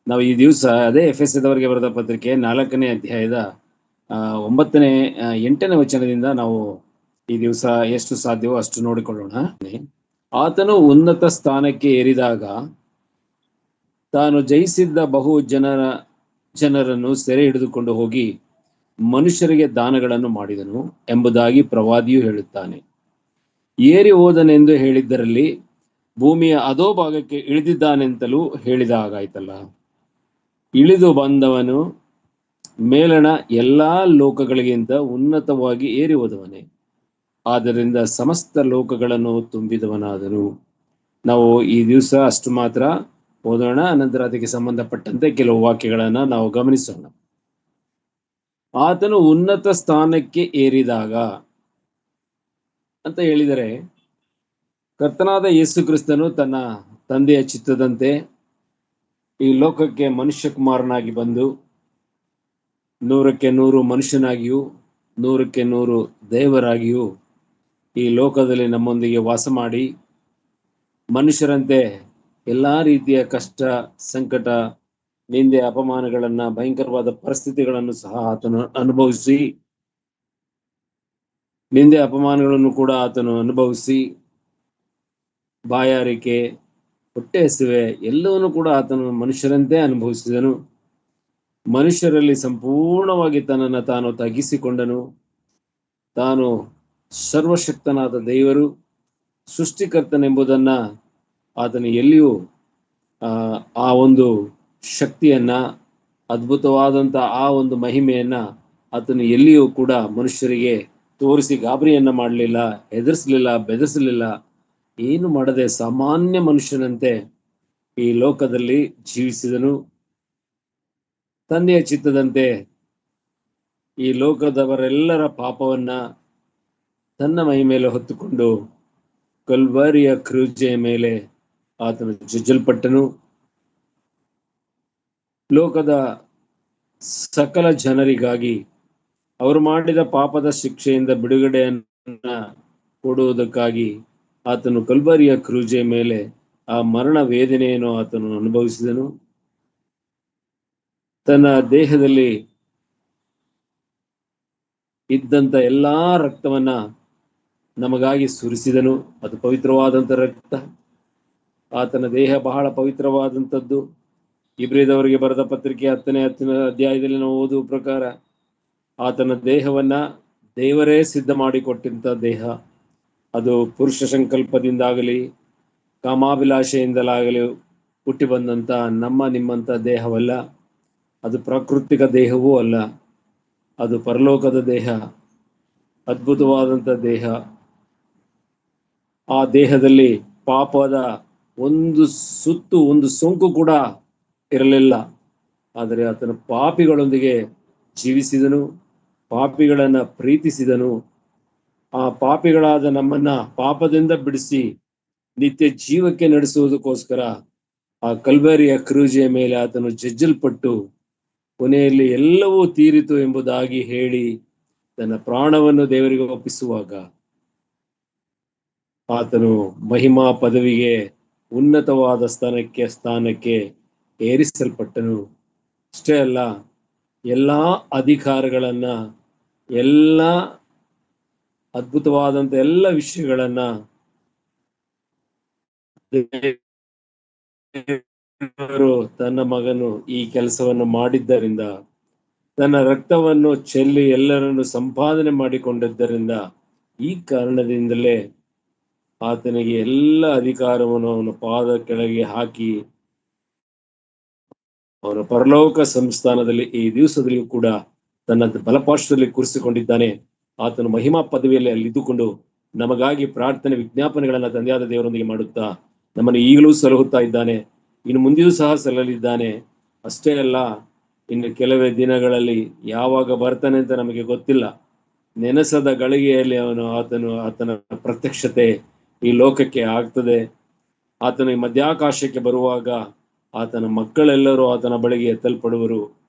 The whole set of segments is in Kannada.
ನಾವು ಈ ದಿವಸ ಅದೇ ಎಫೆಸದವರಿಗೆ ಬರೆದ ಪತ್ರಿಕೆ 4ನೇ ಅಧ್ಯಾಯದ 9ನೇ 8ನೇ ವಚನದಿಂದ ನಾವು ಈ ದಿವಸ ಎಷ್ಟು ಸಾಧ್ಯವೋ ಅಷ್ಟು ನೋಡಿಕೊಳ್ಳೋಣ. ಆತನು ಉನ್ನತ ಸ್ಥಾನಕ್ಕೆ ಏರಿದಾಗ ತಾನು ಜಯಿಸಿದ್ದ ಬಹು ಜನರನ್ನು ಸೆರೆ ಹಿಡಿದುಕೊಂಡು ಹೋಗಿ ಮನುಷ್ಯರಿಗೆ ದಾನಗಳನ್ನು ಮಾಡಿದನು ಎಂಬುದಾಗಿ ಪ್ರವಾದಿಯು ಹೇಳುತ್ತಾನೆ. ಏರಿ ಹೋದನೆಂದು ಹೇಳಿದ್ದರಲ್ಲಿ ಭೂಮಿಯ ಅಧೋ ಭಾಗಕ್ಕೆ ಇಳಿದಿದ್ದಾನೆಂತಲೂ ಹೇಳಿದ ಹಾಗಾಯ್ತಲ್ಲ. ಇಳಿದು ಬಂದವನು ಮೇಲಣ ಎಲ್ಲಾ ಲೋಕಗಳಿಗಿಂತ ಉನ್ನತವಾಗಿ ಏರಿ ಹೋದವನೇ, ಆದ್ದರಿಂದ ಸಮಸ್ತ ಲೋಕಗಳನ್ನು ತುಂಬಿದವನಾದನು. ನಾವು ಈ ದಿವಸ ಅಷ್ಟು ಮಾತ್ರ ಓದೋಣ, ಅನಂತರ ಅದಕ್ಕೆ ಸಂಬಂಧಪಟ್ಟಂತೆ ಕೆಲವು ವಾಕ್ಯಗಳನ್ನ ನಾವು ಗಮನಿಸೋಣ. ಆತನು ಉನ್ನತ ಸ್ಥಾನಕ್ಕೆ ಏರಿದಾಗ ಅಂತ ಹೇಳಿದರೆ, ಕರ್ತನಾದ ಯೇಸು ಕ್ರಿಸ್ತನು ತನ್ನ ತಂದೆಯ ಚಿತ್ತದಂತೆ ಈ ಲೋಕಕ್ಕೆ ಮನುಷ್ಯ ಕುಮಾರನಾಗಿ ಬಂದು 100ಕ್ಕೆ 100 ಮನುಷ್ಯನಾಗಿಯೂ 100ಕ್ಕೆ 100 ದೇವರಾಗಿಯೂ ಈ ಲೋಕದಲ್ಲಿ ನಮ್ಮೊಂದಿಗೆ ವಾಸ ಮಾಡಿ ಮನುಷ್ಯರಂತೆ ಎಲ್ಲಾ ರೀತಿಯ ಕಷ್ಟ, ಸಂಕಟ, ನಿಂದೆ, ಅಪಮಾನಗಳನ್ನ, ಭಯಂಕರವಾದ ಪರಿಸ್ಥಿತಿಗಳನ್ನು ಸಹ ಆತನು ಅನುಭವಿಸಿ, ನಿಂದೆ ಅಪಮಾನಗಳನ್ನು ಕೂಡ ಆತನು ಅನುಭವಿಸಿ, ಬಾಯಾರಿಕೆ, ಹೊಟ್ಟೆ ಹಸಿವೆ ಎಲ್ಲವನ್ನೂ ಕೂಡ ಆತನು ಮನುಷ್ಯರಂತೆ ಅನುಭವಿಸಿದನು. ಮನುಷ್ಯರಲ್ಲಿ ಸಂಪೂರ್ಣವಾಗಿ ತನ್ನನ್ನು ತಾನು ತಗ್ಗಿಸಿಕೊಂಡನು. ತಾನು ಸರ್ವಶಕ್ತನಾದ ದೇವರು, ಸೃಷ್ಟಿಕರ್ತನೆಂಬುದನ್ನ ಆತನು ಎಲ್ಲಿಯೂ ಆ ಒಂದು ಶಕ್ತಿಯನ್ನ, ಅದ್ಭುತವಾದಂಥ ಆ ಒಂದು ಮಹಿಮೆಯನ್ನ ಆತನು ಎಲ್ಲಿಯೂ ಕೂಡ ಮನುಷ್ಯರಿಗೆ ತೋರಿಸಿ ಗಾಬರಿಯನ್ನ ಮಾಡಲಿಲ್ಲ, ಹೆದರಿಸಲಿಲ್ಲ, ಬೆದರಿಸಲಿಲ್ಲ. ಏನು ಮಾಡದೆ ಸಾಮಾನ್ಯ ಮನುಷ್ಯನಂತೆ ಈ ಲೋಕದಲ್ಲಿ ಜೀವಿಸಿದನು. ತಂದೆಯ ಚಿತ್ತದಂತೆ ಈ ಲೋಕದವರೆಲ್ಲರ ಪಾಪವನ್ನ ತನ್ನ ಮೈ ಮೇಲೆ ಹೊತ್ತುಕೊಂಡು ಕಲ್ವಾರಿಯ ಕ್ರೂಜೆಯ ಮೇಲೆ ಆತನು ಜಜ್ಜಲ್ಪಟ್ಟನು. ಲೋಕದ ಸಕಲ ಜನರಿಗಾಗಿ ಅವರು ಮಾಡಿದ ಪಾಪದ ಶಿಕ್ಷೆಯಿಂದ ಬಿಡುಗಡೆಯನ್ನ ಕೊಡುವುದಕ್ಕಾಗಿ ಆತನು ಕಲ್ವಾರಿಯ ಕ್ರೂಜೆಯ ಮೇಲೆ ಆ ಮರಣ ವೇದನೆಯನ್ನು ಆತನು ಅನುಭವಿಸಿದನು. ತನ್ನ ದೇಹದಲ್ಲಿ ಇದ್ದಂತ ಎಲ್ಲಾ ರಕ್ತವನ್ನ ನಮಗಾಗಿ ಸುರಿಸಿದನು. ಅದು ಪವಿತ್ರವಾದಂಥ ರಕ್ತ. ಆತನ ದೇಹ ಬಹಳ ಪವಿತ್ರವಾದಂಥದ್ದು. ಇಬ್ರಿಯದವರಿಗೆ ಬರೆದ ಪತ್ರಿಕೆ 10ನೇ ಅಧ್ಯಾಯದಲ್ಲಿ ನಾವು ಓದುವ ಪ್ರಕಾರ ಆತನ ದೇಹವನ್ನ ದೇವರೇ ಸಿದ್ಧ ಮಾಡಿಕೊಟ್ಟಂತ ದೇಹ. ಅದು ಪುರುಷ ಸಂಕಲ್ಪದಿಂದಾಗಲಿ ಕಾಮಾಭಿಲಾಷೆಯಿಂದಲಾಗಲಿ ಹುಟ್ಟಿ ಬಂದಂತ ನಿಮ್ಮಂತ ದೇಹವಲ್ಲ. ಅದು ಪ್ರಾಕೃತಿಕ ದೇಹವೂ ಅಲ್ಲ. ಅದು ಪರಲೋಕದ ದೇಹ, ಅದ್ಭುತವಾದಂಥ ದೇಹ. ಆ ದೇಹದಲ್ಲಿ ಪಾಪದ ಒಂದು ಸೋಂಕು ಕೂಡ ಇರಲಿಲ್ಲ. ಆದರೆ ಆತನು ಪಾಪಿಗಳೊಂದಿಗೆ ಜೀವಿಸಿದನು, ಪಾಪಿಗಳನ್ನ ಪ್ರೀತಿಸಿದನು. ಆ ಪಾಪಿಗಳಾದ ನಮ್ಮನ್ನ ಪಾಪದಿಂದ ಬಿಡಿಸಿ ನಿತ್ಯ ಜೀವಕ್ಕೆ ನಡೆಸುವುದಕ್ಕೋಸ್ಕರ ಆ ಕಲ್ವರಿಯ ಕ್ರೂಜೆಯ ಮೇಲೆ ಆತನು ಜಜ್ಜಲ್ಪಟ್ಟು ಕೊನೆಯಲ್ಲಿ ಎಲ್ಲವೂ ತೀರಿತು ಎಂಬುದಾಗಿ ಹೇಳಿ ತನ್ನ ಪ್ರಾಣವನ್ನು ದೇವರಿಗೆ ಒಪ್ಪಿಸುವಾಗ ಆತನು ಮಹಿಮಾ ಪದವಿಗೆ, ಉನ್ನತವಾದ ಸ್ಥಾನಕ್ಕೆ ಏರಿಸಲ್ಪಟ್ಟನು. ಅಷ್ಟೇ ಅಲ್ಲ, ಎಲ್ಲಾ ಅಧಿಕಾರಗಳನ್ನ, ಎಲ್ಲ ಅದ್ಭುತವಾದಂತ ಎಲ್ಲ ವಿಷಯಗಳನ್ನ ದೇವರು ತನ್ನ ಮಗನು ಈ ಕೆಲಸವನ್ನು ಮಾಡಿದ್ದರಿಂದ, ತನ್ನ ರಕ್ತವನ್ನು ಚೆಲ್ಲಿ ಎಲ್ಲರನ್ನು ಸಂಪಾದನೆ ಮಾಡಿಕೊಂಡಿದ್ದರಿಂದ, ಈ ಕಾರಣದಿಂದಲೇ ಆತನಿಗೆ ಎಲ್ಲ ಅಧಿಕಾರವನ್ನು ಅವನ ಪಾದ ಕೆಳಗೆ ಹಾಕಿ ಅವನ ಪರಲೋಕ ಸಂಸ್ಥಾನದಲ್ಲಿ ಈ ದಿವಸದಲ್ಲಿಯೂ ಕೂಡ ತನ್ನ ಬಲಪಾರ್ಶ್ವದಲ್ಲಿ ಕೂರಿಸಿಕೊಂಡಿದ್ದಾನೆ. ಆತನು ಮಹಿಮಾ ಪದವಿಯಲ್ಲಿ ಅಲ್ಲಿ ಇದ್ದುಕೊಂಡು ನಮಗಾಗಿ ಪ್ರಾರ್ಥನೆ ವಿಜ್ಞಾಪನೆಗಳನ್ನ ತಂದೆಯಾದ ದೇವರೊಂದಿಗೆ ಮಾಡುತ್ತಾ ನಮ್ಮನ್ನು ಈಗಲೂ ಸಲಹುತ್ತಾ ಇದ್ದಾನೆ. ಇನ್ನು ಮುಂದೆಯೂ ಸಹ ಸಲಹಲಿದ್ದಾನೆ. ಅಷ್ಟೇ ಅಲ್ಲ, ಇನ್ನು ಕೆಲವೇ ದಿನಗಳಲ್ಲಿ ಯಾವಾಗ ಬರ್ತಾನೆ ಅಂತ ನಮಗೆ ಗೊತ್ತಿಲ್ಲ. ನೆನೆಸದ ಗಳಿಗೆಯಲ್ಲಿ ಆತನ ಪ್ರತ್ಯಕ್ಷತೆ ಈ ಲೋಕಕ್ಕೆ ಆಗ್ತದೆ. ಆತನ ಮಧ್ಯಾಕಾಶಕ್ಕೆ ಬರುವಾಗ ಆತನ ಮಕ್ಕಳೆಲ್ಲರೂ ಆತನ ಬಳಿಗೆ ಎತ್ತಲ್ಪಡುವರು.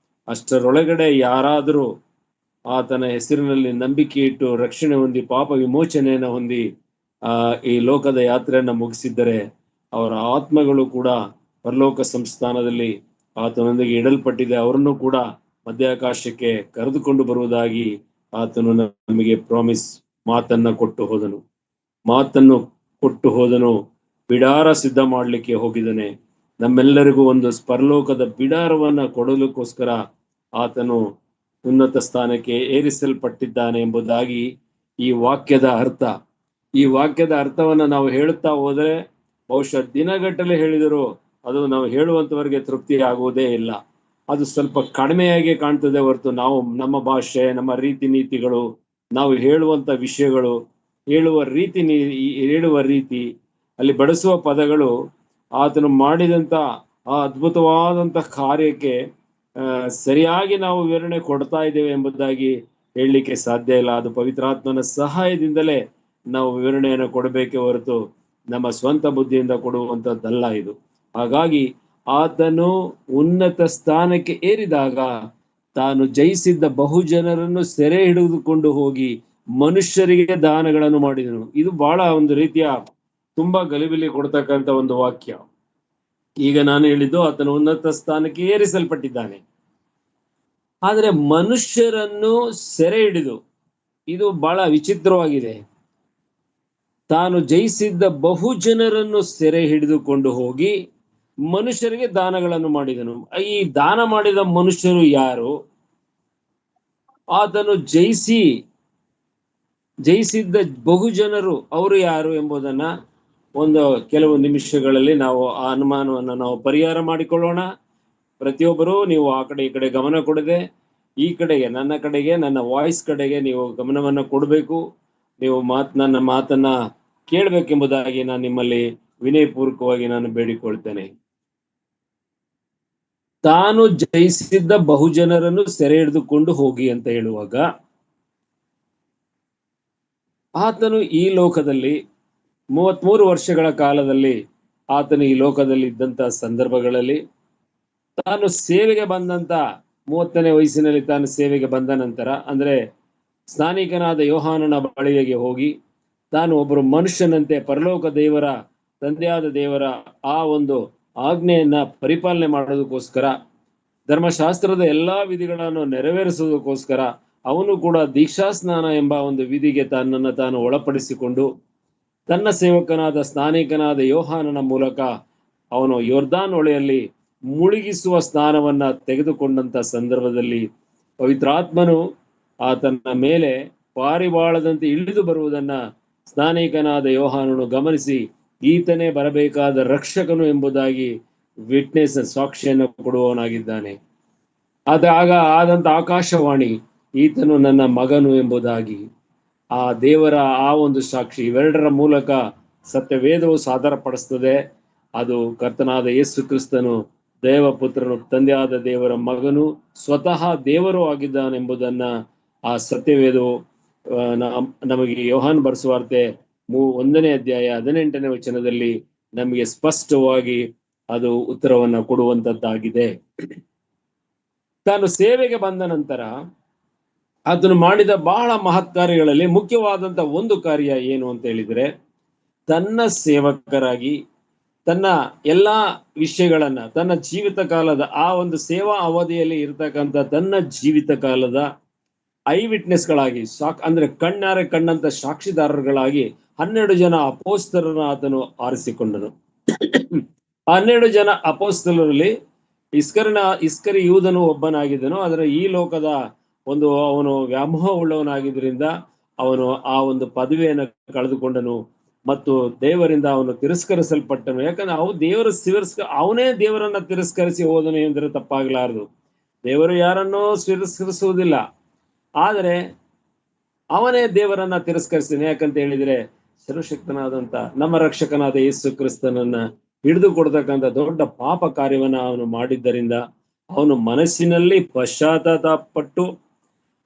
ಅಷ್ಟರೊಳಗಡೆ ಯಾರಾದರೂ ಆತನ ಹೆಸರಿನಲ್ಲಿ ನಂಬಿಕೆ ಇಟ್ಟು ರಕ್ಷಣೆ ಹೊಂದಿ ಪಾಪ ವಿಮೋಚನೆಯನ್ನು ಹೊಂದಿ ಈ ಲೋಕದ ಯಾತ್ರೆಯನ್ನ ಮುಗಿಸಿದ್ದರೆ ಅವರ ಆತ್ಮಗಳು ಕೂಡ ಪರಲೋಕ ಸಂಸ್ಥಾನದಲ್ಲಿ ಆತನೊಂದಿಗೆ ಇಡಲ್ಪಟ್ಟಿದೆ, ಅವರನ್ನು ಕೂಡ ಮಧ್ಯಾಕಾಶಕ್ಕೆ ಕರೆದುಕೊಂಡು ಬರುವುದಾಗಿ ಆತನು ನಮಗೆ ಮಾತನ್ನು ಕೊಟ್ಟು ಹೋದನು. ಬಿಡಾರ ಸಿದ್ಧ ಮಾಡಲಿಕ್ಕೆ ಹೋಗಿದ್ದಾನೆ. ನಮ್ಮೆಲ್ಲರಿಗೂ ಒಂದು ಪರಲೋಕದ ಬಿಡಾರವನ್ನ ಕೊಡಲಿಕ್ಕೋಸ್ಕರ ಆತನು ಉನ್ನತ ಸ್ಥಾನಕ್ಕೆ ಏರಿಸಲ್ಪಟ್ಟಿದ್ದಾನೆ ಎಂಬುದಾಗಿ ಈ ವಾಕ್ಯದ ಅರ್ಥವನ್ನ ನಾವು ಹೇಳುತ್ತಾ ಹೋದರೆ ಬಹುಶಃ ದಿನಗಟ್ಟಲೆ ಹೇಳಿದರೂ ಅದು ನಾವು ಹೇಳುವಂತವರಿಗೆ ತೃಪ್ತಿ ಆಗುವುದೇ ಇಲ್ಲ. ಅದು ಸ್ವಲ್ಪ ಕಡಿಮೆಯಾಗಿ ಕಾಣ್ತದೆ ಹೊರತು ನಾವು ನಮ್ಮ ಭಾಷೆ, ನಮ್ಮ ರೀತಿ ನೀತಿಗಳು, ನಾವು ಹೇಳುವಂತ ವಿಷಯಗಳು, ಹೇಳುವ ರೀತಿ ಅಲ್ಲಿ ಬಳಸುವ ಪದಗಳು ಆತನು ಮಾಡಿದಂತ ಆ ಅದ್ಭುತವಾದಂತ ಕಾರ್ಯಕ್ಕೆ ಸರಿಯಾಗಿ ನಾವು ವಿವರಣೆ ಕೊಡ್ತಾ ಇದ್ದೇವೆ ಎಂಬುದಾಗಿ ಹೇಳಲಿಕ್ಕೆ ಸಾಧ್ಯ ಇಲ್ಲ. ಅದು ಪವಿತ್ರಾತ್ಮನ ಸಹಾಯದಿಂದಲೇ ನಾವು ವಿವರಣೆಯನ್ನು ಕೊಡಬೇಕೆ ಹೊರತು ನಮ್ಮ ಸ್ವಂತ ಬುದ್ಧಿಯಿಂದ ಕೊಡುವಂತದ್ದಲ್ಲ ಇದು. ಹಾಗಾಗಿ ಆತನು ಉನ್ನತ ಸ್ಥಾನಕ್ಕೆ ಏರಿದಾಗ ತಾನು ಜಯಿಸಿದ್ದ ಬಹುಜನರನ್ನು ಸೆರೆ ಹಿಡಿದುಕೊಂಡು ಹೋಗಿ ಮನುಷ್ಯರಿಗೆ ದಾನಗಳನ್ನು ಮಾಡಿದನು. ಇದು ಬಹಳ ಒಂದು ರೀತಿಯ ತುಂಬಾ ಗಲಿಬಿಲಿ ಕೊಡ್ತಕ್ಕಂಥ ಒಂದು ವಾಕ್ಯ. ಈಗ ನಾನು ಹೇಳಿದ್ದು ಆತನು ಉನ್ನತ ಸ್ಥಾನಕ್ಕೆ ಏರಿಸಲ್ಪಟ್ಟಿದ್ದಾನೆ, ಆದರೆ ಮನುಷ್ಯರನ್ನು ಸೆರೆ ಹಿಡಿದು, ಇದು ಬಹಳ ವಿಚಿತ್ರವಾಗಿದೆ. ತಾನು ಜಯಿಸಿದ್ದ ಬಹುಜನರನ್ನು ಸೆರೆ ಹಿಡಿದುಕೊಂಡು ಹೋಗಿ ಮನುಷ್ಯರಿಗೆ ದಾನಗಳನ್ನು ಮಾಡಿದನು. ಈ ದಾನ ಮಾಡಿದ ಮನುಷ್ಯರು ಯಾರು? ಆತನು ಜಯಿಸಿದ್ದ ಬಹುಜನರು ಅವರು ಯಾರು ಎಂಬುದನ್ನ ಕೆಲವು ನಿಮಿಷಗಳಲ್ಲಿ ನಾವು ಆ ಅನುಮಾನವನ್ನು ನಾವು ಪರಿಹಾರ ಮಾಡಿಕೊಳ್ಳೋಣ. ಪ್ರತಿಯೊಬ್ಬರು ನೀವು ಆ ಕಡೆ ಈ ಕಡೆ ಗಮನ ಕೊಡದೆ ಈ ಕಡೆಗೆ, ನನ್ನ ವಾಯ್ಸ್ ಕಡೆಗೆ ನೀವು ಗಮನವನ್ನ ಕೊಡಬೇಕು. ನೀವು ನನ್ನ ಮಾತನ್ನ ಕೇಳಬೇಕೆಂಬುದಾಗಿ ನಾನು ನಿಮ್ಮಲ್ಲಿ ವಿನಯಪೂರ್ವಕವಾಗಿ ನಾನು ಬೇಡಿಕೊಳ್ತೇನೆ. ತಾನು ಜಯಿಸಿದ್ದ ಬಹುಜನರನ್ನು ಸೆರೆ ಹಿಡಿದುಕೊಂಡು ಹೋಗಿ ಅಂತ ಹೇಳುವಾಗ, ಆತನು ಈ ಲೋಕದಲ್ಲಿ 33 ವರ್ಷಗಳ ಕಾಲದಲ್ಲಿ ಆತನು ಈ ಲೋಕದಲ್ಲಿ ಇದ್ದಂತ ಸಂದರ್ಭಗಳಲ್ಲಿ ತಾನು ಸೇವೆಗೆ ಬಂದಂತ 30ನೇ ವಯಸ್ಸಿನಲ್ಲಿ ತಾನು ಸೇವೆಗೆ ಬಂದ ನಂತರ, ಅಂದ್ರೆ ಸ್ನಾನಿಕನಾದ ಯೋಹಾನನ ಬಳಿಗೆ ಹೋಗಿ ತಾನು ಒಬ್ಬರು ಮನುಷ್ಯನಂತೆ ಪರಲೋಕ ದೇವರ, ತಂದೆಯಾದ ದೇವರ ಆ ಒಂದು ಆಜ್ಞೆಯನ್ನ ಪರಿಪಾಲನೆ ಮಾಡೋದಕ್ಕೋಸ್ಕರ, ಧರ್ಮಶಾಸ್ತ್ರದ ಎಲ್ಲಾ ವಿಧಿಗಳನ್ನು ನೆರವೇರಿಸುವುದಕ್ಕೋಸ್ಕರ ಅವನು ಕೂಡ ದೀಕ್ಷಾಸ್ನಾನ ಎಂಬ ಒಂದು ವಿಧಿಗೆ ತನ್ನನ್ನು ತಾನು ಒಳಪಡಿಸಿಕೊಂಡು ತನ್ನ ಸೇವಕನಾದ ಸ್ನಾನಿಕನಾದ ಯೋಹಾನನ ಮೂಲಕ ಅವನು ಯೋರ್ದಾನ್ ಹೊಳೆಯಲ್ಲಿ ಮುಳುಗಿಸುವ ಸ್ನಾನವನ್ನ ತೆಗೆದುಕೊಂಡಂತ ಸಂದರ್ಭದಲ್ಲಿ ಪವಿತ್ರಾತ್ಮನು ಆತನ ಮೇಲೆ ಪಾರಿವಾಳದಂತೆ ಇಳಿದು ಬರುವುದನ್ನ ಸ್ನಾನಿಕನಾದ ಯೋಹಾನನು ಗಮನಿಸಿ ಈತನೇ ಬರಬೇಕಾದ ರಕ್ಷಕನು ಎಂಬುದಾಗಿ ಸಾಕ್ಷಿಯನ್ನು ಕೊಡುವವನಾಗಿದ್ದಾನೆ. ಆಗ ಆದಂತ ಆಕಾಶವಾಣಿ, ಈತನು ನನ್ನ ಮಗನು ಎಂಬುದಾಗಿ ಆ ದೇವರ ಆ ಒಂದು ಸಾಕ್ಷಿ, ಇವೆರಡರ ಮೂಲಕ ಸತ್ಯವೇದವು ಸಾದರಪಡಿಸ್ತದೆ. ಅದು ಕರ್ತನಾದ ಯೇಸು ಕ್ರಿಸ್ತನು ದೇವಪುತ್ರನು, ತಂದೆಯಾದ ದೇವರ ಮಗನು, ಸ್ವತಃ ದೇವರು ಆಗಿದ್ದಾನೆಂಬುದನ್ನ ಆ ಸತ್ಯವೇದವು ನಮಗೆ ಯೋಹಾನ್ ಬರೆಸುವಾರ್ತೆ 1ನೇ ಅಧ್ಯಾಯ 18ನೇ ವಚನದಲ್ಲಿ ನಮಗೆ ಸ್ಪಷ್ಟವಾಗಿ ಅದು ಉತ್ತರವನ್ನ ಕೊಡುವಂತದ್ದಾಗಿದೆ. ತಾನು ಸೇವೆಗೆ ಬಂದ ನಂತರ ಅದನ್ನು ಮಾಡಿದ ಬಹಳ ಮಹತ್ ಕಾರ್ಯಗಳಲ್ಲಿ ಮುಖ್ಯವಾದಂತ ಒಂದು ಕಾರ್ಯ ಏನು ಅಂತ ಹೇಳಿದ್ರೆ, ತನ್ನ ಸೇವಕರಾಗಿ ತನ್ನ ಎಲ್ಲಾ ವಿಷಯಗಳನ್ನ ತನ್ನ ಜೀವಿತ ಕಾಲದ ಆ ಒಂದು ಸೇವಾ ಅವಧಿಯಲ್ಲಿ ಇರ್ತಕ್ಕಂಥ ತನ್ನ ಜೀವಿತ ಕಾಲದ ಐ ವಿಟ್ನೆಸ್ಗಳಾಗಿ ಅಂದ್ರೆ ಕಣ್ಣಾರೆ ಕಂಡಂತ ಸಾಕ್ಷಿದಾರರುಗಳಾಗಿ 12 ಜನ ಅಪೋಸ್ತಲರನ್ನು ಆತನು ಆರಿಸಿಕೊಂಡನು. 12 ಜನ ಅಪೋಸ್ತಲರಲ್ಲಿ ಇಸ್ಕರಿ ಯೂದನು ಒಬ್ಬನಾಗಿದ್ದನು. ಆದರೆ ಈ ಲೋಕದ ಅವನು ವ್ಯಾಮೋಹ ಉಳ್ಳವನಾಗಿದ್ದರಿಂದ ಅವನು ಆ ಒಂದು ಪದವಿಯನ್ನು ಕಳೆದುಕೊಂಡನು ಮತ್ತು ದೇವರಿಂದ ಅವನು ತಿರಸ್ಕರಿಸಲ್ಪಟ್ಟನು. ಯಾಕಂದ್ರೆ ಅವನೇ ದೇವರನ್ನ ತಿರಸ್ಕರಿಸಿ ಹೋದನು ಎಂದರೆ ತಪ್ಪಾಗಲಾರದು. ದೇವರು ಯಾರನ್ನೋ ತಿರಸ್ಕರಿಸುವುದಿಲ್ಲ, ಆದರೆ ಅವನೇ ದೇವರನ್ನ ತಿರಸ್ಕರಿಸಿದ. ಯಾಕಂತ ಹೇಳಿದ್ರೆ ಸರ್ವಶಕ್ತನಾದಂತ ನಮ್ಮ ರಕ್ಷಕನಾದ ಯೇಸು ಕ್ರಿಸ್ತನನ್ನ ಹಿಡಿದು ಕೊಡ್ತಕ್ಕಂಥ ದೊಡ್ಡ ಪಾಪ ಕಾರ್ಯವನ್ನ ಅವನು ಮಾಡಿದ್ದರಿಂದ ಅವನು ಮನಸ್ಸಿನಲ್ಲಿ ಪಶ್ಚಾತ್ತಾಪಪಟ್ಟು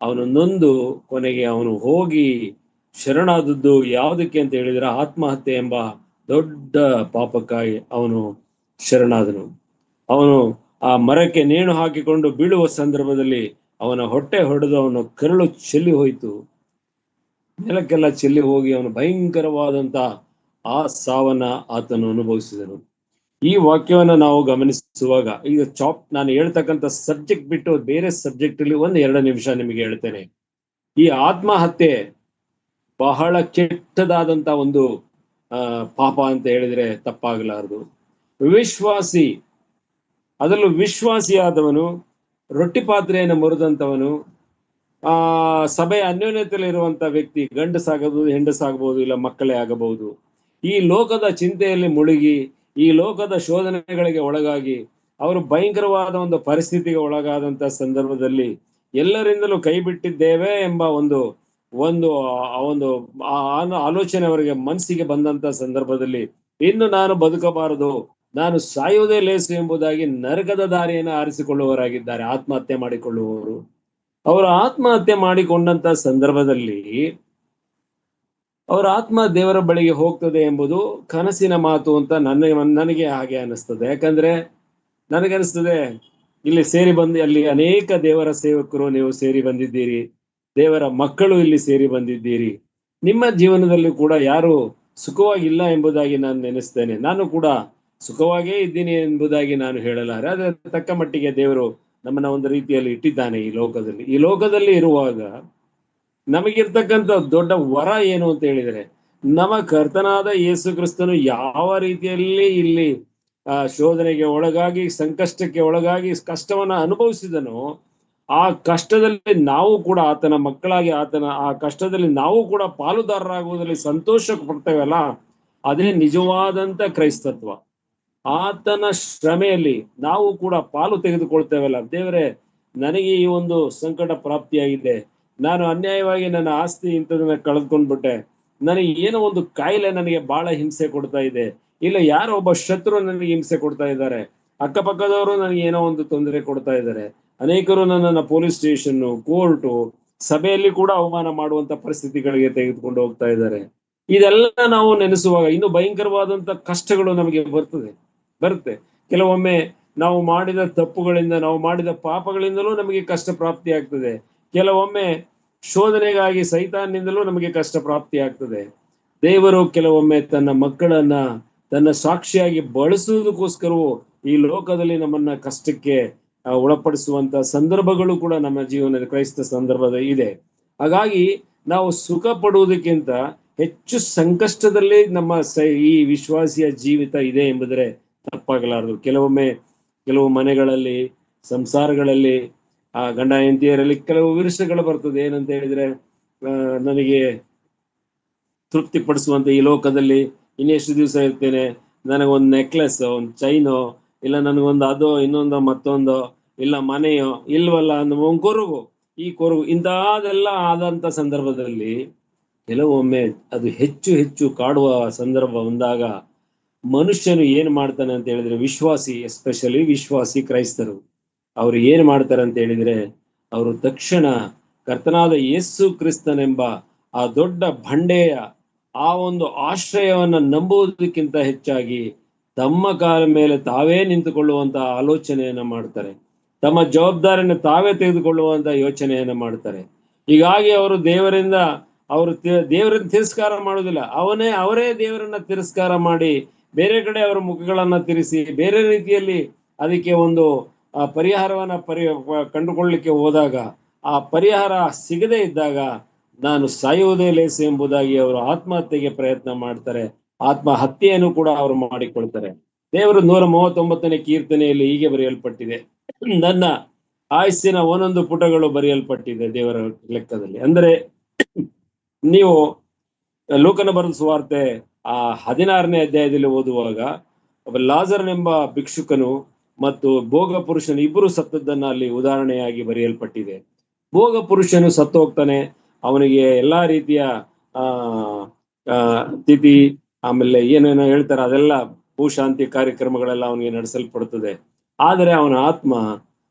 ಅವನು ನೊಂದು ಕೊನೆಗೆ ಅವನು ಹೋಗಿ ಶರಣಾದದ್ದು ಯಾವುದಕ್ಕೆ ಅಂತ ಹೇಳಿದ್ರೆ ಆತ್ಮಹತ್ಯೆ ಎಂಬ ದೊಡ್ಡ ಪಾಪಕ್ಕಾಗಿ ಅವನು ಶರಣಾದನು. ಅವನು ಆ ಮರಕ್ಕೆ ನೇಣು ಹಾಕಿಕೊಂಡು ಬೀಳುವ ಸಂದರ್ಭದಲ್ಲಿ ಅವನ ಹೊಟ್ಟೆ ಹೊಡೆದು ಅವನ ಕರುಳು ಚೆಲ್ಲಿ ಹೋಯಿತು, ನೆಲಕ್ಕೆಲ್ಲ ಚೆಲ್ಲಿ ಹೋಗಿ ಅವನು ಭಯಂಕರವಾದಂತ ಆ ಸಾವನ್ನ ಆತನು ಅನುಭವಿಸಿದನು. ಈ ವಾಕ್ಯವನ್ನ ನಾವು ಗಮನಿಸುವಾಗ ಈಗ ನಾನು ಹೇಳ್ತಕ್ಕಂಥ ಸಬ್ಜೆಕ್ಟ್ ಬಿಟ್ಟು ಬೇರೆ ಸಬ್ಜೆಕ್ಟ್ ಅಲ್ಲಿ 1-2 ನಿಮಿಷ ನಿಮಗೆ ಹೇಳ್ತೇನೆ. ಈ ಆತ್ಮಹತ್ಯೆ ಬಹಳ ಕೆಟ್ಟದಾದಂತ ಒಂದು ಪಾಪ ಅಂತ ಹೇಳಿದ್ರೆ ತಪ್ಪಾಗಲಾರದು. ವಿಶ್ವಾಸಿ, ಅದರಲ್ಲೂ ವಿಶ್ವಾಸಿಯಾದವನು, ರೊಟ್ಟಿ ಪಾತ್ರೆಯನ್ನು ಮುರಿದಂತವನು, ಸಭೆಯ ಅನ್ಯೋನ್ಯತೆಯಲ್ಲಿ ಇರುವಂತ ವ್ಯಕ್ತಿ, ಗಂಡಸಾಗಬಹುದು, ಹೆಂಡಸಾಗಬಹುದು, ಇಲ್ಲ ಮಕ್ಕಳೇ ಆಗಬಹುದು, ಈ ಲೋಕದ ಚಿಂತೆಯಲ್ಲಿ ಮುಳುಗಿ, ಈ ಲೋಕದ ಶೋಧನೆಗಳಿಗೆ ಒಳಗಾಗಿ ಅವರು ಭಯಂಕರವಾದ ಒಂದು ಪರಿಸ್ಥಿತಿಗೆ ಒಳಗಾದಂತ ಸಂದರ್ಭದಲ್ಲಿ ಎಲ್ಲರಿಂದಲೂ ಕೈ ಬಿಟ್ಟಿದ್ದೇವೆ ಎಂಬ ಒಂದು ಆಲೋಚನೆ ಅವರಿಗೆ ಮನಸ್ಸಿಗೆ ಬಂದಂತ ಸಂದರ್ಭದಲ್ಲಿ ಇನ್ನು ನಾನು ಬದುಕಬಾರದು, ನಾನು ಸಾಯುವುದೇ ಲೇಸು ಎಂಬುದಾಗಿ ನರಕದ ದಾರಿಯನ್ನು ಆರಿಸಿಕೊಳ್ಳುವವರಾಗಿದ್ದಾರೆ ಆತ್ಮಹತ್ಯೆ ಮಾಡಿಕೊಳ್ಳುವವರು. ಅವರು ಆತ್ಮಹತ್ಯೆ ಮಾಡಿಕೊಂಡಂತ ಸಂದರ್ಭದಲ್ಲಿ ಅವರ ಆತ್ಮ ದೇವರ ಬಳಿಗೆ ಹೋಗ್ತದೆ ಎಂಬುದು ಕನಸಿನ ಮಾತು ಅಂತ ನನಗೆ ಹಾಗೆ ಅನಿಸ್ತದೆ. ಯಾಕಂದ್ರೆ ನನಗನ್ನಿಸ್ತದೆ, ಇಲ್ಲಿ ಸೇರಿ ಬಂದು ಅಲ್ಲಿ ಅನೇಕ ದೇವರ ಸೇವಕರು ನೀವು ಸೇರಿ ಬಂದಿದ್ದೀರಿ, ದೇವರ ಮಕ್ಕಳು ಇಲ್ಲಿ ಸೇರಿ ಬಂದಿದ್ದೀರಿ. ನಿಮ್ಮ ಜೀವನದಲ್ಲಿ ಕೂಡ ಯಾರು ಸುಖವಾಗಿಲ್ಲ ಎಂಬುದಾಗಿ ನಾನು ನೆನೆಸ್ತೇನೆ. ನಾನು ಕೂಡ ಸುಖವಾಗೇ ಇದ್ದೀನಿ ಎಂಬುದಾಗಿ ನಾನು ಹೇಳಲಾರೆ. ಆದ್ರೆ ತಕ್ಕ ಮಟ್ಟಿಗೆ ದೇವರು ನಮ್ಮನ್ನ ಒಂದು ರೀತಿಯಲ್ಲಿ ಇಟ್ಟಿದ್ದಾನೆ ಈ ಲೋಕದಲ್ಲಿ ಇರುವಾಗ ನಮಗಿರ್ತಕ್ಕಂಥ ದೊಡ್ಡ ವರ ಏನು ಅಂತ ಹೇಳಿದ್ರೆ, ನಮ್ಮ ಕರ್ತನಾದ ಯೇಸು ಕ್ರಿಸ್ತನು ಯಾವ ರೀತಿಯಲ್ಲಿ ಇಲ್ಲಿ ಶೋಧನೆಗೆ ಒಳಗಾಗಿ, ಸಂಕಷ್ಟಕ್ಕೆ ಒಳಗಾಗಿ ಕಷ್ಟವನ್ನ ಅನುಭವಿಸಿದನೋ, ಆ ಕಷ್ಟದಲ್ಲಿ ನಾವು ಕೂಡ ಆತನ ಮಕ್ಕಳಾಗಿ ಆ ಕಷ್ಟದಲ್ಲಿ ನಾವು ಕೂಡ ಪಾಲುದಾರರಾಗುವುದರಲ್ಲಿ ಸಂತೋಷ ಪಡ್ತೇವಲ್ಲ, ಅದೇ ನಿಜವಾದಂತ ಕ್ರೈಸ್ತತ್ವ. ಆತನ ಶ್ರಮೆಯಲ್ಲಿ ನಾವು ಕೂಡ ಪಾಲು ತೆಗೆದುಕೊಳ್ತೇವಲ್ಲ, ದೇವರೇ ನನಗೆ ಈ ಒಂದು ಸಂಕಟ ಪ್ರಾಪ್ತಿಯಾಗಿದೆ, ನಾನು ಅನ್ಯಾಯವಾಗಿ ನನ್ನ ಆಸ್ತಿ ಇಂಥದನ್ನ ಕಳೆದುಕೊಂಡ್ಬಿಟ್ಟೆ, ನನಗೆ ಏನೋ ಒಂದು ಕಾಯಿಲೆ ನನಗೆ ಬಹಳ ಹಿಂಸೆ ಕೊಡ್ತಾ ಇದೆ, ಇಲ್ಲ ಯಾರೋ ಒಬ್ಬ ಶತ್ರು ನನಗೆ ಹಿಂಸೆ ಕೊಡ್ತಾ ಇದ್ದಾರೆ, ಅಕ್ಕಪಕ್ಕದವರು ನನಗೆ ಏನೋ ಒಂದು ತೊಂದರೆ ಕೊಡ್ತಾ ಇದ್ದಾರೆ, ಅನೇಕರು ನನ್ನನ್ನು ಪೊಲೀಸ್ ಸ್ಟೇಷನ್, ಕೋರ್ಟು, ಸಭೆಯಲ್ಲಿ ಕೂಡ ಅವಮಾನ ಮಾಡುವಂತ ಪರಿಸ್ಥಿತಿಗಳಿಗೆ ತೆಗೆದುಕೊಂಡು ಹೋಗ್ತಾ ಇದ್ದಾರೆ. ಇದೆಲ್ಲ ನಾವು ನೆನೆಸುವಾಗ ಇನ್ನು ಭಯಂಕರವಾದಂತ ಕಷ್ಟಗಳು ನಮಗೆ ಬರುತ್ತೆ. ಕೆಲವೊಮ್ಮೆ ನಾವು ಮಾಡಿದ ತಪ್ಪುಗಳಿಂದ, ನಾವು ಮಾಡಿದ ಪಾಪಗಳಿಂದಲೂ ನಮಗೆ ಕಷ್ಟ ಪ್ರಾಪ್ತಿ ಆಗ್ತದೆ. ಕೆಲವೊಮ್ಮೆ ಶೋಧನೆಗಾಗಿ ಸೈತಾನ್ನಿಂದಲೂ ನಮಗೆ ಕಷ್ಟ ಪ್ರಾಪ್ತಿ ಆಗ್ತದೆ. ದೇವರು ಕೆಲವೊಮ್ಮೆ ತನ್ನ ಮಕ್ಕಳನ್ನ ತನ್ನ ಸಾಕ್ಷಿಯಾಗಿ ಬಳಸುವುದಕ್ಕೋಸ್ಕರವೂ ಈ ಲೋಕದಲ್ಲಿ ನಮ್ಮನ್ನ ಕಷ್ಟಕ್ಕೆ ಒಳಪಡಿಸುವಂತ ಸಂದರ್ಭಗಳು ಕೂಡ ನಮ್ಮ ಜೀವನದ ಕ್ರೈಸ್ತ ಸಂದರ್ಭದ ಇದೆ. ಹಾಗಾಗಿ ನಾವು ಸುಖ ಪಡುವುದಕ್ಕಿಂತ ಹೆಚ್ಚು ಸಂಕಷ್ಟದಲ್ಲಿ ನಮ್ಮ ಈ ವಿಶ್ವಾಸಿಯ ಜೀವಿತ ಇದೆ ಎಂಬುದರೆ ತಪ್ಪಾಗಲಾರದು. ಕೆಲವು ಮನೆಗಳಲ್ಲಿ, ಸಂಸಾರಗಳಲ್ಲಿ, ಗಂಡ ಹೆಂಡತಿಯರಲ್ಲಿ ಕೆಲವು ವಿರುಷಗಳು ಬರ್ತದೆ. ಏನಂತ ಹೇಳಿದ್ರೆ, ನನಗೆ ತೃಪ್ತಿ ಪಡಿಸುವಂತ ಈ ಲೋಕದಲ್ಲಿ ಇನ್ನೆಷ್ಟು ದಿವಸ ಇರ್ತೇನೆ, ನನಗೊಂದು ನೆಕ್ಲೆಸ್, ಒಂದು ಚೈನೋ, ಇಲ್ಲ ನನಗೊಂದು ಅದೋ ಇನ್ನೊಂದೋ ಮತ್ತೊಂದೋ, ಇಲ್ಲ ಮನೆಯೋ ಇಲ್ವಲ್ಲ ಅನ್ನೋ ಈ ಕೊರಗು ಇಂಥದೆಲ್ಲ ಆದಂತ ಸಂದರ್ಭದಲ್ಲಿ ಕೆಲವೊಮ್ಮೆ ಅದು ಹೆಚ್ಚು ಕಾಡುವ ಸಂದರ್ಭ ಬಂದಾಗ ಮನುಷ್ಯನು ಏನ್ ಮಾಡ್ತಾನೆ ಅಂತ ಹೇಳಿದ್ರೆ, ವಿಶ್ವಾಸಿ, ಎಸ್ಪೆಷಲಿ ವಿಶ್ವಾಸಿ ಕ್ರೈಸ್ತರು, ಅವರು ಏನ್ ಮಾಡ್ತಾರೆ ಅಂತ ಹೇಳಿದ್ರೆ, ಅವರು ತಕ್ಷಣ ಕರ್ತನಾದ ಯೇಸು ಕ್ರಿಸ್ತನೆಂಬ ಆ ದೊಡ್ಡ ಬಂಡೆಯ ಆ ಒಂದು ಆಶ್ರಯವನ್ನ ನಂಬುವುದಕ್ಕಿಂತ ಹೆಚ್ಚಾಗಿ ತಮ್ಮ ಕಾಲ ಮೇಲೆ ತಾವೇ ನಿಂತುಕೊಳ್ಳುವಂತ ಆಲೋಚನೆಯನ್ನ ಮಾಡ್ತಾರೆ, ತಮ್ಮ ಜವಾಬ್ದಾರಿಯನ್ನು ತಾವೇ ತೆಗೆದುಕೊಳ್ಳುವಂತ ಯೋಚನೆಯನ್ನ ಮಾಡ್ತಾರೆ. ಹೀಗಾಗಿ ಅವರು ದೇವರಿಂದ ತಿರಸ್ಕಾರ ಮಾಡುವುದಿಲ್ಲ, ಅವರೇ ದೇವರನ್ನ ತಿರಸ್ಕಾರ ಮಾಡಿ ಬೇರೆ ಕಡೆ ಅವರ ಮುಖಗಳನ್ನ ತಿರುಗಿಸಿ ಬೇರೆ ರೀತಿಯಲ್ಲಿ ಅದಕ್ಕೆ ಒಂದು ಪರಿಹಾರವನ್ನ ಕಂಡುಕೊಳ್ಳಲಿಕ್ಕೆ ಹೋದಾಗ, ಆ ಪರಿಹಾರ ಸಿಗದೇ ಇದ್ದಾಗ ನಾನು ಸಾಯುವುದೇ ಲೇಸು ಎಂಬುದಾಗಿ ಅವರು ಆತ್ಮಹತ್ಯೆಗೆ ಪ್ರಯತ್ನ ಮಾಡ್ತಾರೆ. ಆತ್ಮಹತ್ಯೆಯನ್ನು ಕೂಡ ಅವರು ಮಾಡಿಕೊಳ್ತಾರೆ. ದೇವರು 139ನೇ ಕೀರ್ತನೆಯಲ್ಲಿ ಹೀಗೆ ಬರೆಯಲ್ಪಟ್ಟಿದೆ, ನನ್ನ ಆಯುಸ್ಸಿನ ಒಂದೊಂದು ಪುಟಗಳು ಬರೆಯಲ್ಪಟ್ಟಿದೆ ದೇವರ ಲೆಕ್ಕದಲ್ಲಿ. ಅಂದರೆ ನೀವು ಲೂಕನ ಬರೆದ ಸುವಾರ್ತೆ 16ನೇ ಅಧ್ಯಾಯದಲ್ಲಿ ಓದುವಾಗ ಲಾಜರನೆಂಬ ಭಿಕ್ಷುಕನು ಮತ್ತು ಭೋಗ ಪುರುಷನು ಇಬ್ಬರು ಸತ್ತದ್ದನ್ನ ಅಲ್ಲಿ ಉದಾಹರಣೆಯಾಗಿ ಬರೆಯಲ್ಪಟ್ಟಿದೆ. ಭೋಗ ಪುರುಷನು ಸತ್ತು ಹೋಗ್ತಾನೆ, ಅವನಿಗೆ ಎಲ್ಲಾ ರೀತಿಯ ತಿಥಿ, ಆಮೇಲೆ ಏನೇನೋ ಹೇಳ್ತಾರೆ, ಅದೆಲ್ಲ ಭೂಶಾಂತಿ ಕಾರ್ಯಕ್ರಮಗಳೆಲ್ಲ ಅವನಿಗೆ ನಡೆಸಲ್ಪಡುತ್ತದೆ. ಆದರೆ ಅವನ ಆತ್ಮ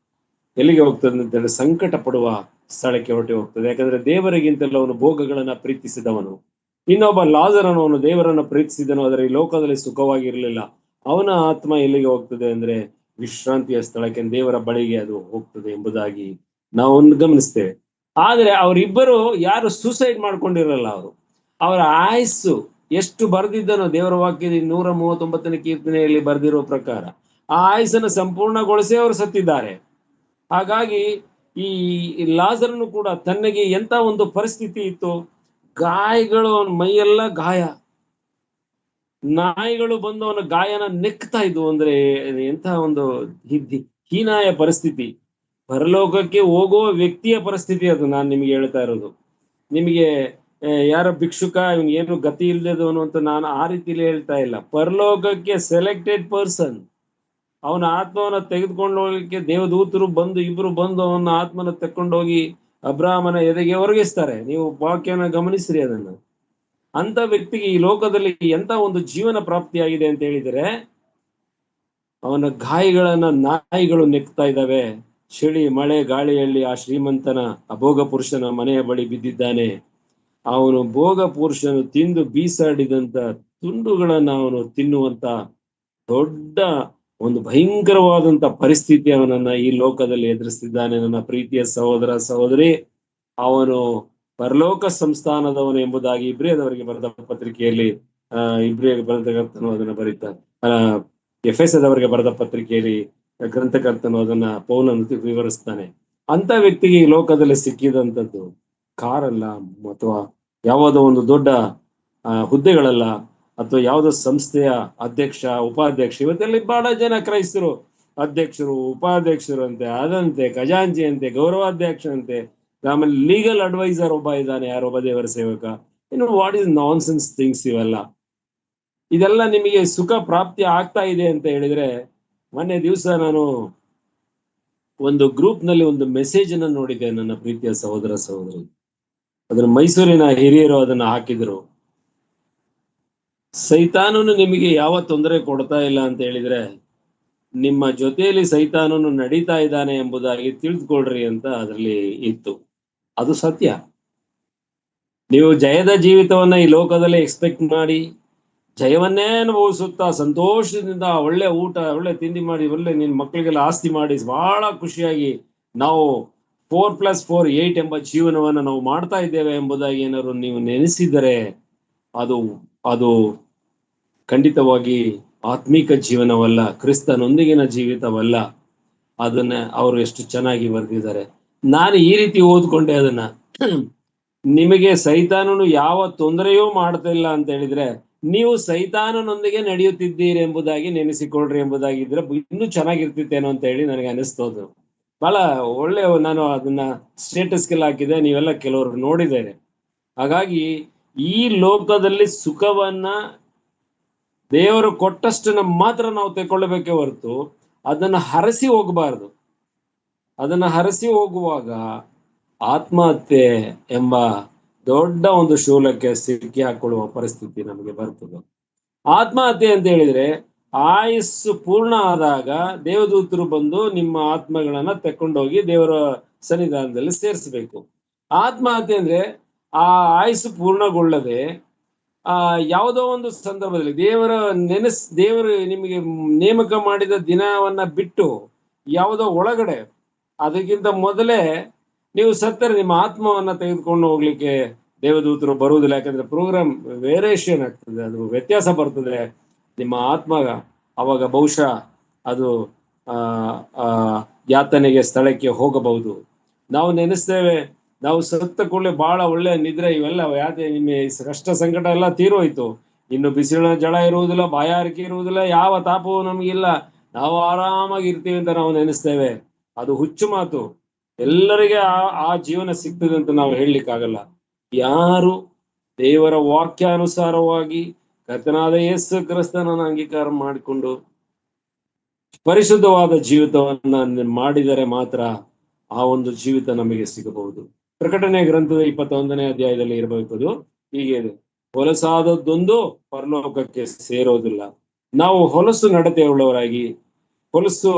ಎಲ್ಲಿಗೆ ಹೋಗ್ತದೆ ಅಂತ ಹೇಳಿ ಸಂಕಟ ಪಡುವ ಸ್ಥಳಕ್ಕೆ ಹೊರಟು ಹೋಗ್ತದೆ. ಯಾಕಂದ್ರೆ ದೇವರಿಗಿಂತಲೂ ಅವನು ಭೋಗಗಳನ್ನ ಪ್ರೀತಿಸಿದವನು. ಇನ್ನೊಬ್ಬ ಲಾಜರನು, ಅವನು ದೇವರನ್ನ ಪ್ರೀತಿಸಿದನು, ಆದರೆ ಈ ಲೋಕದಲ್ಲಿ ಸುಖವಾಗಿರ್ಲಿಲ್ಲ. ಅವನ ಆತ್ಮ ಎಲ್ಲಿಗೆ ಹೋಗ್ತದೆ ಅಂದ್ರೆ ವಿಶ್ರಾಂತಿಯ ಸ್ಥಳಕ್ಕೆ, ದೇವರ ಬಳಿಗೆ ಅದು ಹೋಗ್ತದೆ ಎಂಬುದಾಗಿ ನಾವು ಗಮನಿಸ್ತೇವೆ. ಆದ್ರೆ ಅವರಿಬ್ಬರು ಯಾರು ಸೂಸೈಡ್ ಮಾಡ್ಕೊಂಡಿರಲ್ಲ, ಅವರ ಆಯಸ್ಸು ಎಷ್ಟು ಬರೆದಿದ್ದನೋ ದೇವರ ವಾಕ್ಯದ 139ನೇ ಕೀರ್ತನೆಯಲ್ಲಿ ಬರೆದಿರೋ ಪ್ರಕಾರ ಆ ಆಯುಸನ್ನು ಸಂಪೂರ್ಣಗೊಳಿಸಿ ಅವರು ಸತ್ತಿದ್ದಾರೆ. ಹಾಗಾಗಿ ಈ ಲಾಜರನು ಕೂಡ ತನ್ನಗೆ ಎಂತ ಒಂದು ಪರಿಸ್ಥಿತಿ ಇತ್ತು, ಗಾಯಗಳು ಅವನ ಮೈಯೆಲ್ಲ ಗಾಯ, ನಾಯಿಗಳು ಬಂದು ಅವನ ಗಾಯನ ನೆಕ್ತಾ ಇದ್ವು. ಅಂದ್ರೆ ಎಂತ ಒಂದು ಹೀನಾಯ ಪರಿಸ್ಥಿತಿ, ಪರಲೋಕಕ್ಕೆ ಹೋಗುವ ವ್ಯಕ್ತಿಯ ಪರಿಸ್ಥಿತಿ ಅದು. ನಾನು ನಿಮ್ಗೆ ಹೇಳ್ತಾ ಇರೋದು, ನಿಮಗೆ ಯಾರ ಭಿಕ್ಷುಕ ಇವನ್ ಏನು ಗತಿ ಇಲ್ದದವನು ಅಂತ ನಾನು ಆ ರೀತಿಲಿ ಹೇಳ್ತಾ ಇಲ್ಲ. ಪರಲೋಕಕ್ಕೆ ಸೆಲೆಕ್ಟೆಡ್ ಪರ್ಸನ್, ಅವನ ಆತ್ಮವನ್ನ ತೆಗೆದುಕೊಂಡು ಹೋಗ್ಲಿಕ್ಕೆ ದೇವದೂತರು ಬಂದು ಇಬ್ರು ಬಂದು ಅವನ ಆತ್ಮನ ತೆಕ್ಕೊಂಡೋಗಿ ಅಬ್ರಾಹ್ಮನ ಎದೆಗೆ ಒರಗಿಸ್ತಾರೆ. ನೀವು ವಾಕ್ಯನ ಗಮನಿಸ್ರಿ ಅದನ್ನ. ಅಂತ ವ್ಯಕ್ತಿಗೆ ಈ ಲೋಕದಲ್ಲಿ ಎಂತ ಒಂದು ಜೀವನ ಪ್ರಾಪ್ತಿಯಾಗಿದೆ ಅಂತ ಹೇಳಿದರೆ, ಅವನ ಗಾಯಗಳನ್ನ ನಾಯಿಗಳು ನೆಕ್ತಾ ಇದ್ದಾವೆ. ಚಳಿ ಮಳೆ ಗಾಳಿಯಲ್ಲಿ ಆ ಶ್ರೀಮಂತನ ಅಭೋಗ ಪುರುಷನ ಮನೆಯ ಬಳಿ ಬಿದ್ದಿದ್ದಾನೆ. ಅವನು ಭೋಗ ಪುರುಷನು ತಿಂದು ಬೀಸಾಡಿದಂತ ತುಂಡುಗಳನ್ನ ಅವನು ತಿನ್ನುವಂತ ದೊಡ್ಡ ಒಂದು ಭಯಂಕರವಾದಂತ ಪರಿಸ್ಥಿತಿ ಅವನನ್ನ ಈ ಲೋಕದಲ್ಲಿ ಎದುರಿಸ್ತಿದ್ದಾನೆ. ನನ್ನ ಪ್ರೀತಿಯ ಸಹೋದರ ಸಹೋದರಿ, ಅವನು ಪರಲೋಕ ಸಂಸ್ಥಾನದವನು ಎಂಬುದಾಗಿ ಇಬ್ರಿಯದವರಿಗೆ ಬರೆದ ಪತ್ರಿಕೆಯಲ್ಲಿ ಇಬ್ರಿಯ ಗ್ರಂಥಕರ್ತನು ಅದನ್ನ ಬರೀತಾರೆ. ಎಫೆಸದವರಿಗೆ ಬರೆದ ಪತ್ರಿಕೆಯಲ್ಲಿ ಗ್ರಂಥಕರ್ತನು ಅದನ್ನ ಪೌಲನು ವಿವರಿಸ್ತಾನೆ. ಅಂತ ವ್ಯಕ್ತಿಗೆ ಈ ಲೋಕದಲ್ಲಿ ಸಿಕ್ಕಿದಂಥದ್ದು ಕಾರಲ್ಲ, ಅಥವಾ ಯಾವುದೋ ಒಂದು ದೊಡ್ಡ ಹುದ್ದೆಗಳಲ್ಲ, ಅಥವಾ ಯಾವುದೋ ಸಂಸ್ಥೆಯ ಅಧ್ಯಕ್ಷ ಉಪಾಧ್ಯಕ್ಷ. ಇವತ್ತೆಲ್ಲಿ ಬಹಳ ಜನ ಕ್ರೈಸ್ತರು ಅಧ್ಯಕ್ಷರು ಉಪಾಧ್ಯಕ್ಷರು ಅಂತೆ, ಅದಂತೆ ಖಜಾಂಚಿ ಅಂತೆ, ಗೌರವಾಧ್ಯಕ್ಷ ಅಂತೆ, ಆಮೇಲೆ ಲೀಗಲ್ ಅಡ್ವೈಸರ್ ಒಬ್ಬ ಇದ್ದಾನೆ, ಯಾರೊಬ್ಬ ದೇವರ ಸೇವಕ. ಇನ್ನು what is non sense things ಇವೆಲ್ಲ. ಇದೆಲ್ಲ ನಿಮಗೆ ಸುಖ ಪ್ರಾಪ್ತಿ ಆಗ್ತಾ ಇದೆ ಅಂತ ಹೇಳಿದ್ರೆ, ಮೊನ್ನೆ ದಿವಸ ನಾನು ಒಂದು ಗ್ರೂಪ್ ನಲ್ಲಿ ಒಂದು ಮೆಸೇಜ್ ಅನ್ನ ನೋಡಿದ್ದೆ ನನ್ನ ಪ್ರೀತಿಯ ಸಹೋದರ ಸಹೋದರಿ. ಅದನ್ನ ಮೈಸೂರಿನ ಹಿರಿಯರು ಅದನ್ನ ಹಾಕಿದ್ರು. ಸೈತಾನನು ನಿಮಗೆ ಯಾವ ತೊಂದರೆ ಕೊಡ್ತಾ ಇಲ್ಲ ಅಂತ ಹೇಳಿದ್ರೆ, ನಿಮ್ಮ ಜೊತೆಯಲ್ಲಿ ಸೈತಾನನು ನಡೀತಾ ಇದ್ದಾನೆ ಎಂಬುದಾಗಿ ತಿಳಿದುಕೊಳ್ರಿ ಅಂತ ಅದರಲ್ಲಿ ಇತ್ತು. ಅದು ಸತ್ಯ. ನೀವು ಜಯದ ಜೀವಿತವನ್ನ ಈ ಲೋಕದಲ್ಲಿ ಎಕ್ಸ್ಪೆಕ್ಟ್ ಮಾಡಿ ಜಯವನ್ನೇ ಅನುಭವಿಸುತ್ತಾ ಸಂತೋಷದಿಂದ ಒಳ್ಳೆ ಊಟ ಒಳ್ಳೆ ತಿಂಡಿ ಮಾಡಿ ಒಳ್ಳೆ ನಿನ್ನ ಮಕ್ಕಳಿಗೆಲ್ಲ ಆಸ್ತಿ ಮಾಡಿ ಬಹಳ ಖುಷಿಯಾಗಿ ನಾವು 4+4 8 ಎಂಬ ಜೀವನವನ್ನು ನಾವು ಮಾಡ್ತಾ ಇದ್ದೇವೆ ಎಂಬುದಾಗಿ ಏನಾದ್ರು ನೀವು ನೆನೆಸಿದರೆ ಅದು ಅದು ಖಂಡಿತವಾಗಿ ಆತ್ಮಿಕ ಜೀವನವಲ್ಲ, ಕ್ರಿಸ್ತನೊಂದಿಗಿನ ಜೀವಿತವಲ್ಲ. ಅದನ್ನ ಅವರು ಎಷ್ಟು ಚೆನ್ನಾಗಿ ಬರೆದಿದ್ದಾರೆ. ನಾನು ಈ ರೀತಿ ಓದ್ಕೊಂಡೆ ಅದನ್ನ. ನಿಮಗೆ ಸೈತಾನನು ಯಾವ ತೊಂದರೆಯೂ ಮಾಡ್ತಾ ಇಲ್ಲ ಅಂತ ಹೇಳಿದ್ರೆ, ನೀವು ಸೈತಾನನೊಂದಿಗೆ ನಡೆಯುತ್ತಿದ್ದೀರಿ ಎಂಬುದಾಗಿ ನೆನೆಸಿಕೊಳ್ಳ್ರಿ ಎಂಬುದಾಗಿದ್ರೆ ಇನ್ನೂ ಚೆನ್ನಾಗಿರ್ತಿತ್ತೇನೋ ಅಂತ ಹೇಳಿ ನನಗೆ ಅನಿಸ್ತೋದು. ಬಹಳ ಒಳ್ಳೆ, ನಾನು ಅದನ್ನ ಸ್ಟೇಟಸ್ಗೆಲ್ಲ ಹಾಕಿದೆ, ನೀವೆಲ್ಲ ಕೆಲವರು ನೋಡಿದ್ದೇನೆ. ಹಾಗಾಗಿ ಈ ಲೋಕದಲ್ಲಿ ಸುಖವನ್ನ ದೇವರು ಕೊಟ್ಟಷ್ಟನ್ನ ಮಾತ್ರ ನಾವು ತೆಕ್ಕೊಳ್ಳಬೇಕೇ ಹೊರತು ಅದನ್ನ ಹರಸಿ ಹೋಗಬಾರ್ದು. ಅದನ್ನ ಹರಸಿ ಹೋಗುವಾಗ ಆತ್ಮಹತ್ಯೆ ಎಂಬ ದೊಡ್ಡ ಒಂದು ಶೂಲಕ್ಕೆ ಸಿಕ್ಕಿ ಹಾಕೊಳ್ಳುವ ಪರಿಸ್ಥಿತಿ ನಮಗೆ ಬರ್ತದೆ. ಆತ್ಮಹತ್ಯೆ ಅಂತ ಹೇಳಿದ್ರೆ, ಆಯುಸ್ಸು ಪೂರ್ಣ ಆದಾಗ ದೇವದೂತರು ಬಂದು ನಿಮ್ಮ ಆತ್ಮಗಳನ್ನ ತೆಕ್ಕೊಂಡೋಗಿ ದೇವರ ಸನ್ನಿಧಾನದಲ್ಲಿ ಸೇರಿಸಬೇಕು. ಆತ್ಮಹತ್ಯೆ ಅಂದ್ರೆ ಆ ಆಯುಸ್ಸು ಪೂರ್ಣಗೊಳ್ಳದೆ ಯಾವುದೋ ಒಂದು ಸಂದರ್ಭದಲ್ಲಿ ದೇವರು ನಿಮಗೆ ನೇಮಕ ಮಾಡಿದ ದಿನವನ್ನ ಬಿಟ್ಟು ಯಾವುದೋ ಒಳಗಡೆ ಅದಕ್ಕಿಂತ ಮೊದಲೇ ನೀವು ಸತ್ತರೆ ನಿಮ್ಮ ಆತ್ಮವನ್ನ ತೆಗೆದುಕೊಂಡು ಹೋಗ್ಲಿಕ್ಕೆ ದೇವದೂತರು ಬರುವುದಿಲ್ಲ. ಯಾಕಂದ್ರೆ ಪ್ರೋಗ್ರಾಮ್ ವೇರಿಯೇಷನ್ ಆಗ್ತದೆ, ಅದು ವ್ಯತ್ಯಾಸ ಬರ್ತದೆ ನಿಮ್ಮ ಆತ್ಮ. ಅವಾಗ ಬಹುಶಃ ಅದು ಯಾತನೆಗೆ ಸ್ಥಳಕ್ಕೆ ಹೋಗಬಹುದು. ನಾವು ನೆನೆಸ್ತೇವೆ, ನಾವು ಸತ್ತ ಕೂಡಲೇ ಬಹಳ ಒಳ್ಳೆ ನಿದ್ರೆ, ಇವೆಲ್ಲ ಯಾಕೆ ನಿಮ್ಮ ಕಷ್ಟ ಸಂಕಟ ಎಲ್ಲ ತೀರೋಯ್ತು, ಇನ್ನು ಬಿಸಿಲಿನ ಜಳ ಇರುವುದಿಲ್ಲ, ಬಾಯಾರಿಕೆ ಇರುವುದಿಲ್ಲ, ಯಾವ ತಾಪವೂ ನಮಗಿಲ್ಲ, ನಾವು ಆರಾಮಾಗಿ ಇರ್ತೀವಿ ಅಂತ ನಾವು ನೆನೆಸ್ತೇವೆ. ಅದು ಹುಚ್ಚು ಮಾತು. ಎಲ್ಲರಿಗೆ ಆ ಜೀವನ ಸಿಗ್ತದೆ ಅಂತ ನಾವು ಹೇಳಲಿಕ್ಕಾಗಲ್ಲ. ಯಾರು ದೇವರ ವಾಕ್ಯಾನುಸಾರವಾಗಿ ಕರ್ತನಾದ ಯೇಸು ಕ್ರಿಸ್ತನನ್ನು ಅಂಗೀಕಾರ ಮಾಡಿಕೊಂಡು ಪರಿಶುದ್ಧವಾದ ಜೀವಿತವನ್ನ ಮಾಡಿದರೆ ಮಾತ್ರ ಆ ಒಂದು ಜೀವಿತ ನಮಗೆ ಸಿಗಬಹುದು. ಪ್ರಕಟಣೆ ಗ್ರಂಥದ 21ನೇ ಅಧ್ಯಾಯದಲ್ಲಿ ಇರಬೇಕು. ಹೀಗೆ ಹೊಲಸಾದದ್ದೊಂದು ಪರಲೋಕಕ್ಕೆ ಸೇರೋದಿಲ್ಲ. ನಾವು ಹೊಲಸು ನಡತೆ ಉಳ್ಳವರಾಗಿ ಹೊಲಸು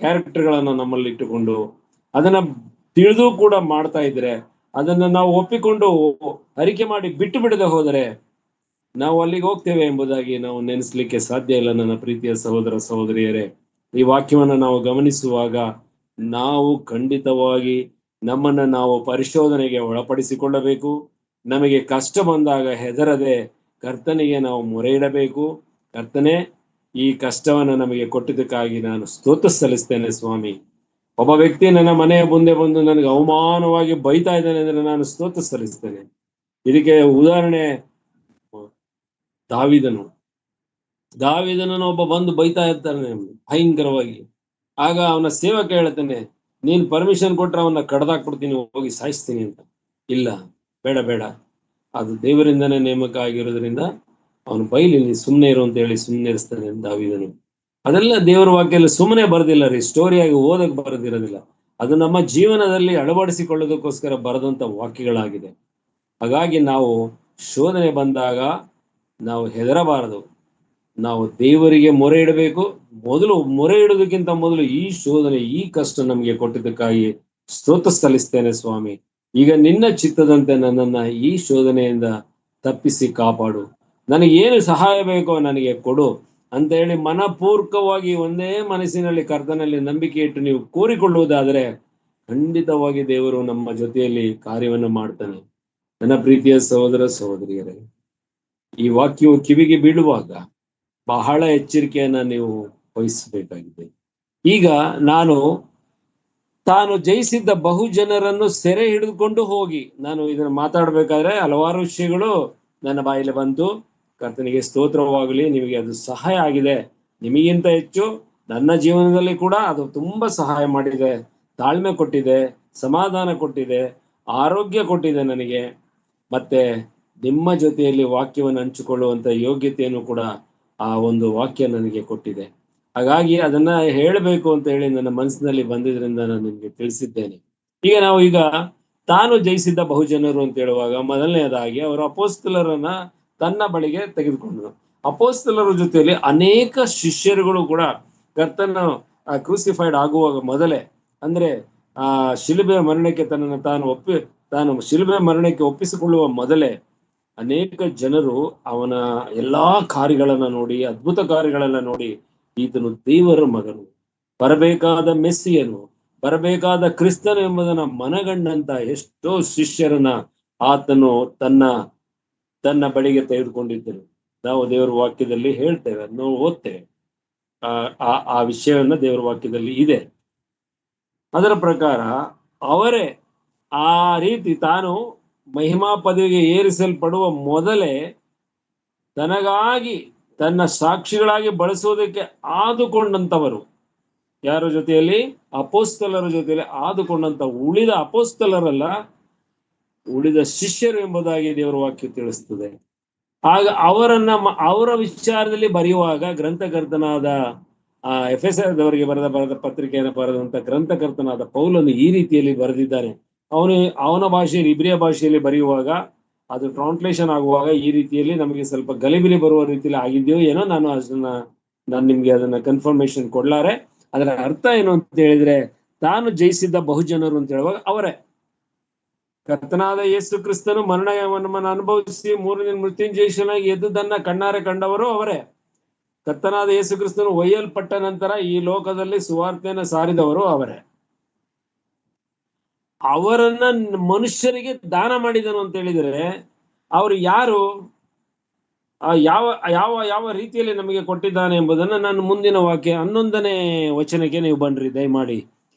ಕ್ಯಾರೆಕ್ಟರ್ಗಳನ್ನ ನಮ್ಮಲ್ಲಿ ಇಟ್ಟುಕೊಂಡು ಅದನ್ನ ತಿಳಿದು ಕೂಡ ಮಾಡ್ತಾ ಇದ್ರೆ, ಅದನ್ನ ನಾವು ಒಪ್ಪಿಕೊಂಡು ಅರಿಕೆ ಮಾಡಿ ಬಿಟ್ಟು ಬಿಡದೆ ಹೋದರೆ ನಾವು ಅಲ್ಲಿಗೆ ಹೋಗ್ತೇವೆ ಎಂಬುದಾಗಿ ನಾವು ನೆನೆಸ್ಲಿಕ್ಕೆ ಸಾಧ್ಯ ಇಲ್ಲ. ನನ್ನ ಪ್ರೀತಿಯ ಸಹೋದರ ಸಹೋದರಿಯರೇ, ಈ ವಾಕ್ಯವನ್ನು ನಾವು ಗಮನಿಸುವಾಗ ನಾವು ಖಂಡಿತವಾಗಿ ನಮ್ಮನ್ನ ನಾವು ಪರಿಶೋಧನೆಗೆ ಒಳಪಡಿಸಿಕೊಳ್ಳಬೇಕು. ನಮಗೆ ಕಷ್ಟ ಬಂದಾಗ ಹೆದರದೆ ಕರ್ತನಿಗೆ ನಾವು ಮೊರೆ ಇಡಬೇಕು. ಕರ್ತನೆ, ಈ ಕಷ್ಟವನ್ನು ನಮಗೆ ಕೊಟ್ಟಿದ್ದಕ್ಕಾಗಿ ನಾನು ಸ್ತೋತ್ರ ಸಲ್ಲಿಸ್ತೇನೆ ಸ್ವಾಮಿ. ಒಬ್ಬ ವ್ಯಕ್ತಿ ನನ್ನ ಮನೆಯ ಮುಂದೆ ಬಂದು ನನಗೆ ಅವಮಾನವಾಗಿ ಬೈತಾ ಇದ್ದಾನೆ ಅಂದ್ರೆ ನಾನು ಸ್ತೋತ್ರ ಸಲ್ಲಿಸ್ತೇನೆ. ಇದಕ್ಕೆ ಉದಾಹರಣೆ ದಾವಿದನು. ದಾವಿದನನ್ನು ಒಬ್ಬ ಬಂದು ಬೈತಾ ಇರ್ತಾನೆ ಭಯಂಕರವಾಗಿ. ಆಗ ಅವನ ಸೇವಕ ಹೇಳ್ತಾನೆ, ನೀನ್ ಪರ್ಮಿಷನ್ ಕೊಟ್ರೆ ಅವನ್ನ ಕಡ್ದಾಕ್ಬಿಡ್ತೀನಿ, ಹೋಗಿ ಸಾಯಿಸ್ತೀನಿ ಅಂತ. ಇಲ್ಲ, ಬೇಡ ಬೇಡ, ಅದು ದೇವರಿಂದನೇ ನೇಮಕ ಆಗಿರೋದ್ರಿಂದ ಅವನು ಬೈಲಿ, ನೀ ಸುಮ್ಮನೆ ಇರು ಅಂತ ಹೇಳಿ ಸುಮ್ಮನೆ ಇರಿಸ್ತಾನೆ ದಾವಿದನು. ಅದೆಲ್ಲ ದೇವರ ವಾಕ್ಯದಲ್ಲಿ ಸುಮ್ಮನೆ ಬರೆದಿಲ್ಲ ರೀ, ಸ್ಟೋರಿಯಾಗಿ ಓದಕ್ ಬರೆದಿರೋದಿಲ್ಲ. ಅದು ನಮ್ಮ ಜೀವನದಲ್ಲಿ ಅಳವಡಿಸಿಕೊಳ್ಳೋದಕ್ಕೋಸ್ಕರ ಬರೆದಂತ ವಾಕ್ಯಗಳಾಗಿದೆ. ಹಾಗಾಗಿ ನಾವು ಶೋಧನೆ ಬಂದಾಗ ನಾವು ಹೆದರಬಾರದು. ನಾವು ದೇವರಿಗೆ ಮೊರೆ ಇಡಬೇಕು. ಮೊದಲು ಮೊರೆ ಇಡೋದಕ್ಕಿಂತ ಮೊದಲು ಈ ಶೋಧನೆ, ಈ ಕಷ್ಟ ನಮಗೆ ಕೊಟ್ಟಿದ್ದಕ್ಕಾಗಿ ಸ್ತೋತ್ರ ಸಲ್ಲಿಸ್ತೇನೆ ಸ್ವಾಮಿ. ಈಗ ನಿನ್ನ ಚಿತ್ತದಂತೆ ನನ್ನನ್ನ ಈ ಶೋಧನೆಯಿಂದ ತಪ್ಪಿಸಿ ಕಾಪಾಡು. ನನಗೆ ಏನು ಸಹಾಯ ಬೇಕೋ ನನಗೆ ಕೊಡು ಅಂತ ಹೇಳಿ ಮನಪೂರ್ವಕವಾಗಿ ಒಂದೇ ಮನಸ್ಸಿನಲ್ಲಿ ಕರ್ತನಲ್ಲಿ ನಂಬಿಕೆ ಇಟ್ಟು ನೀವು ಕೋರಿಕೊಳ್ಳುವುದಾದರೆ ಖಂಡಿತವಾಗಿ ದೇವರು ನಮ್ಮ ಜೊತೆಯಲ್ಲಿ ಕಾರ್ಯವನ್ನು ಮಾಡ್ತಾನೆ. ನನ್ನ ಪ್ರೀತಿಯ ಸಹೋದರ ಸಹೋದರಿಯರೇ, ಈ ವಾಕ್ಯವು ಕಿವಿಗೆ ಬೀಳುವಾಗ ಬಹಳ ಎಚ್ಚರಿಕೆಯನ್ನ ನೀವು ವಹಿಸಬೇಕಾಗಿದೆ. ಈಗ ತಾನು ಜಯಿಸಿದ್ದ ಬಹು ಜನರನ್ನು ಸೆರೆ ಹಿಡಿದುಕೊಂಡು ಹೋಗಿ, ನಾನು ಇದನ್ನು ಮಾತಾಡ್ಬೇಕಾದ್ರೆ ಹಲವಾರು ವಿಷಯಗಳು ನನ್ನ ಬಾಯಲ್ಲಿ ಬಂತು. ಕರ್ತನಿಗೆ ಸ್ತೋತ್ರವಾಗಲಿ, ನಿಮಗೆ ಅದು ಸಹಾಯ ಆಗಿದೆ. ನಿಮಗಿಂತ ಹೆಚ್ಚು ನನ್ನ ಜೀವನದಲ್ಲಿ ಕೂಡ ಅದು ತುಂಬಾ ಸಹಾಯ ಮಾಡಿದೆ, ತಾಳ್ಮೆ ಕೊಟ್ಟಿದೆ, ಸಮಾಧಾನ ಕೊಟ್ಟಿದೆ, ಆರೋಗ್ಯ ಕೊಟ್ಟಿದೆ ನನಗೆ. ಮತ್ತೆ ನಿಮ್ಮ ಜೊತೆಯಲ್ಲಿ ವಾಕ್ಯವನ್ನು ಹಂಚಿಕೊಳ್ಳುವಂತ ಯೋಗ್ಯತೆಯನ್ನು ಕೂಡ ಆ ಒಂದು ವಾಕ್ಯ ನನಗೆ ಕೊಟ್ಟಿದೆ. ಹಾಗಾಗಿ ಅದನ್ನ ಹೇಳಬೇಕು ಅಂತ ಹೇಳಿ ನನ್ನ ಮನಸ್ಸಿನಲ್ಲಿ ಬಂದಿದ್ರಿಂದ ನಾನು ನಿಮ್ಗೆ ತಿಳಿಸಿದ್ದೇನೆ. ಈಗ ತಾನು ಜಯಿಸಿದ್ದ ಬಹುಜನರು ಅಂತ ಹೇಳುವಾಗ ಮೊದಲನೆಯದಾಗಿ ಅವರು ಅಪೋಸ್ತಲರನ್ನ ತನ್ನ ಬಳಿಗೆ ತೆಗೆದುಕೊಂಡರು. ಅಪೋಸ್ತಲರ ಜೊತೆಯಲ್ಲಿ ಅನೇಕ ಶಿಷ್ಯರುಗಳು ಕೂಡ ಕರ್ತನ ಕ್ರೂಸಿಫೈಡ್ ಆಗುವಾಗ ಮೊದಲೇ, ಅಂದ್ರೆ ಶಿಲುಬೆ ಮರಣಕ್ಕೆ ತಾನು ಶಿಲುಬೆ ಮರಣಕ್ಕೆ ಒಪ್ಪಿಸಿಕೊಳ್ಳುವ ಮೊದಲೇ ಅನೇಕ ಜನರು ಅವನ ಎಲ್ಲಾ ಕಾರ್ಯಗಳನ್ನ ನೋಡಿ, ಅದ್ಭುತ ಕಾರ್ಯಗಳನ್ನ ನೋಡಿ, ಈತನು ದೇವರ ಮಗನು, ಬರಬೇಕಾದ ಮೆಸ್ಸಿಯನು, ಬರಬೇಕಾದ ಕ್ರಿಸ್ತನು ಎಂಬುದನ್ನ ಮನಗಂಡಂತ ಎಷ್ಟೋ ಶಿಷ್ಯರನ್ನ ಆತನು ತನ್ನ ಬಳಿಗೆ ತೆಗೆದುಕೊಂಡಿದ್ದರು. ನಾವು ದೇವರ ವಾಕ್ಯದಲ್ಲಿ ಹೇಳ್ತೇವೆ, ನಾವು ಓದ್ತೇವೆ, ಆ ವಿಷಯವನ್ನ ದೇವರ ವಾಕ್ಯದಲ್ಲಿ ಇದೆ. ಅದರ ಪ್ರಕಾರ ಅವರೇ ಆ ರೀತಿ ತಾನು ಮಹಿಮಾ ಪದವಿಗೆ ಏರಿಸಲ್ಪಡುವ ಮೊದಲೇ ತನಗಾಗಿ ತನ್ನ ಸಾಕ್ಷಿಗಳಾಗಿ ಬಳಸುವುದಕ್ಕೆ ಆದುಕೊಂಡಂತವರು ಯಾರ ಜೊತೆಯಲ್ಲಿ? ಅಪೋಸ್ತಲರ ಜೊತೆಯಲ್ಲಿ ಆದುಕೊಂಡಂತ ಉಳಿದ ಅಪೋಸ್ತಲರಲ್ಲ, ಉಳಿದ ಶಿಷ್ಯರು ಎಂಬುದಾಗಿ ದೇವರ ವಾಕ್ಯ ತಿಳಿಸ್ತದೆ. ಆಗ ಅವರ ವಿಚಾರದಲ್ಲಿ ಬರೆಯುವಾಗ ಗ್ರಂಥಕರ್ತನಾದ ಎಫೆಸದವರಿಗೆ ಬರೆದ ಪತ್ರಿಕೆಯನ್ನು ಬರೆದಂತ ಗ್ರಂಥಕರ್ತನಾದ ಪೌಲನು ಈ ರೀತಿಯಲ್ಲಿ ಬರೆದಿದ್ದಾನೆ. ಅವನ ಭಾಷೆಯಲ್ಲಿ, ಇಬ್ರಿಯ ಭಾಷೆಯಲ್ಲಿ ಬರೆಯುವಾಗ ಅದು ಟ್ರಾನ್ಸ್ಲೇಷನ್ ಆಗುವಾಗ ಈ ರೀತಿಯಲ್ಲಿ ನಮಗೆ ಸ್ವಲ್ಪ ಗಲಿಬಿಲಿ ಬರುವ ರೀತಿಯಲ್ಲಿ ಆಗಿದೆಯೋ ಏನೋ, ನಾನು ನಿಮ್ಗೆ ಅದನ್ನ ಕನ್ಫರ್ಮೇಶನ್ ಕೊಡ್ಲಾರೆ. ಅದರ ಅರ್ಥ ಏನು ಅಂತ ಹೇಳಿದ್ರೆ, ತಾನು ಜಯಿಸಿದ್ದ ಬಹುಜನರು ಅಂತ ಹೇಳುವಾಗ ಅವರೇ. ಕರ್ತನಾದ ಯೇಸು ಕ್ರಿಸ್ತನು ಮರಣವನ್ನು ಅನುಭವಿಸಿ ಮೂರನೇ ಮೃತ್ಯುಂಜಯನಾಗಿ ಎದ್ದುದನ್ನ ಕಣ್ಣಾರೆ ಕಂಡವರು ಅವರೇ. ಕರ್ತನಾದ ಯೇಸು ಕ್ರಿಸ್ತನು ಒಯ್ಯಲ್ಪಟ್ಟ ನಂತರ ಈ ಲೋಕದಲ್ಲಿ ಸುವಾರ್ತೆಯನ್ನು ಸಾರಿದವರು ಅವರೇ. ಅವರನ್ನ ಮನುಷ್ಯರಿಗೆ ದಾನ ಮಾಡಿದನು ಅಂತ ಹೇಳಿದರೆ ಅವರು ಯಾರು, ಯಾವ ಯಾವ ಯಾವ ರೀತಿಯಲ್ಲಿ ನಮಗೆ ಕೊಟ್ಟಿದ್ದಾನೆ ಎಂಬುದನ್ನ ನಾನು ಮುಂದಿನ ವಾಕ್ಯ 11ನೇ ವಚನಕ್ಕೆ ನೀವು ಬನ್ರಿ ದಯಮಾಡಿ.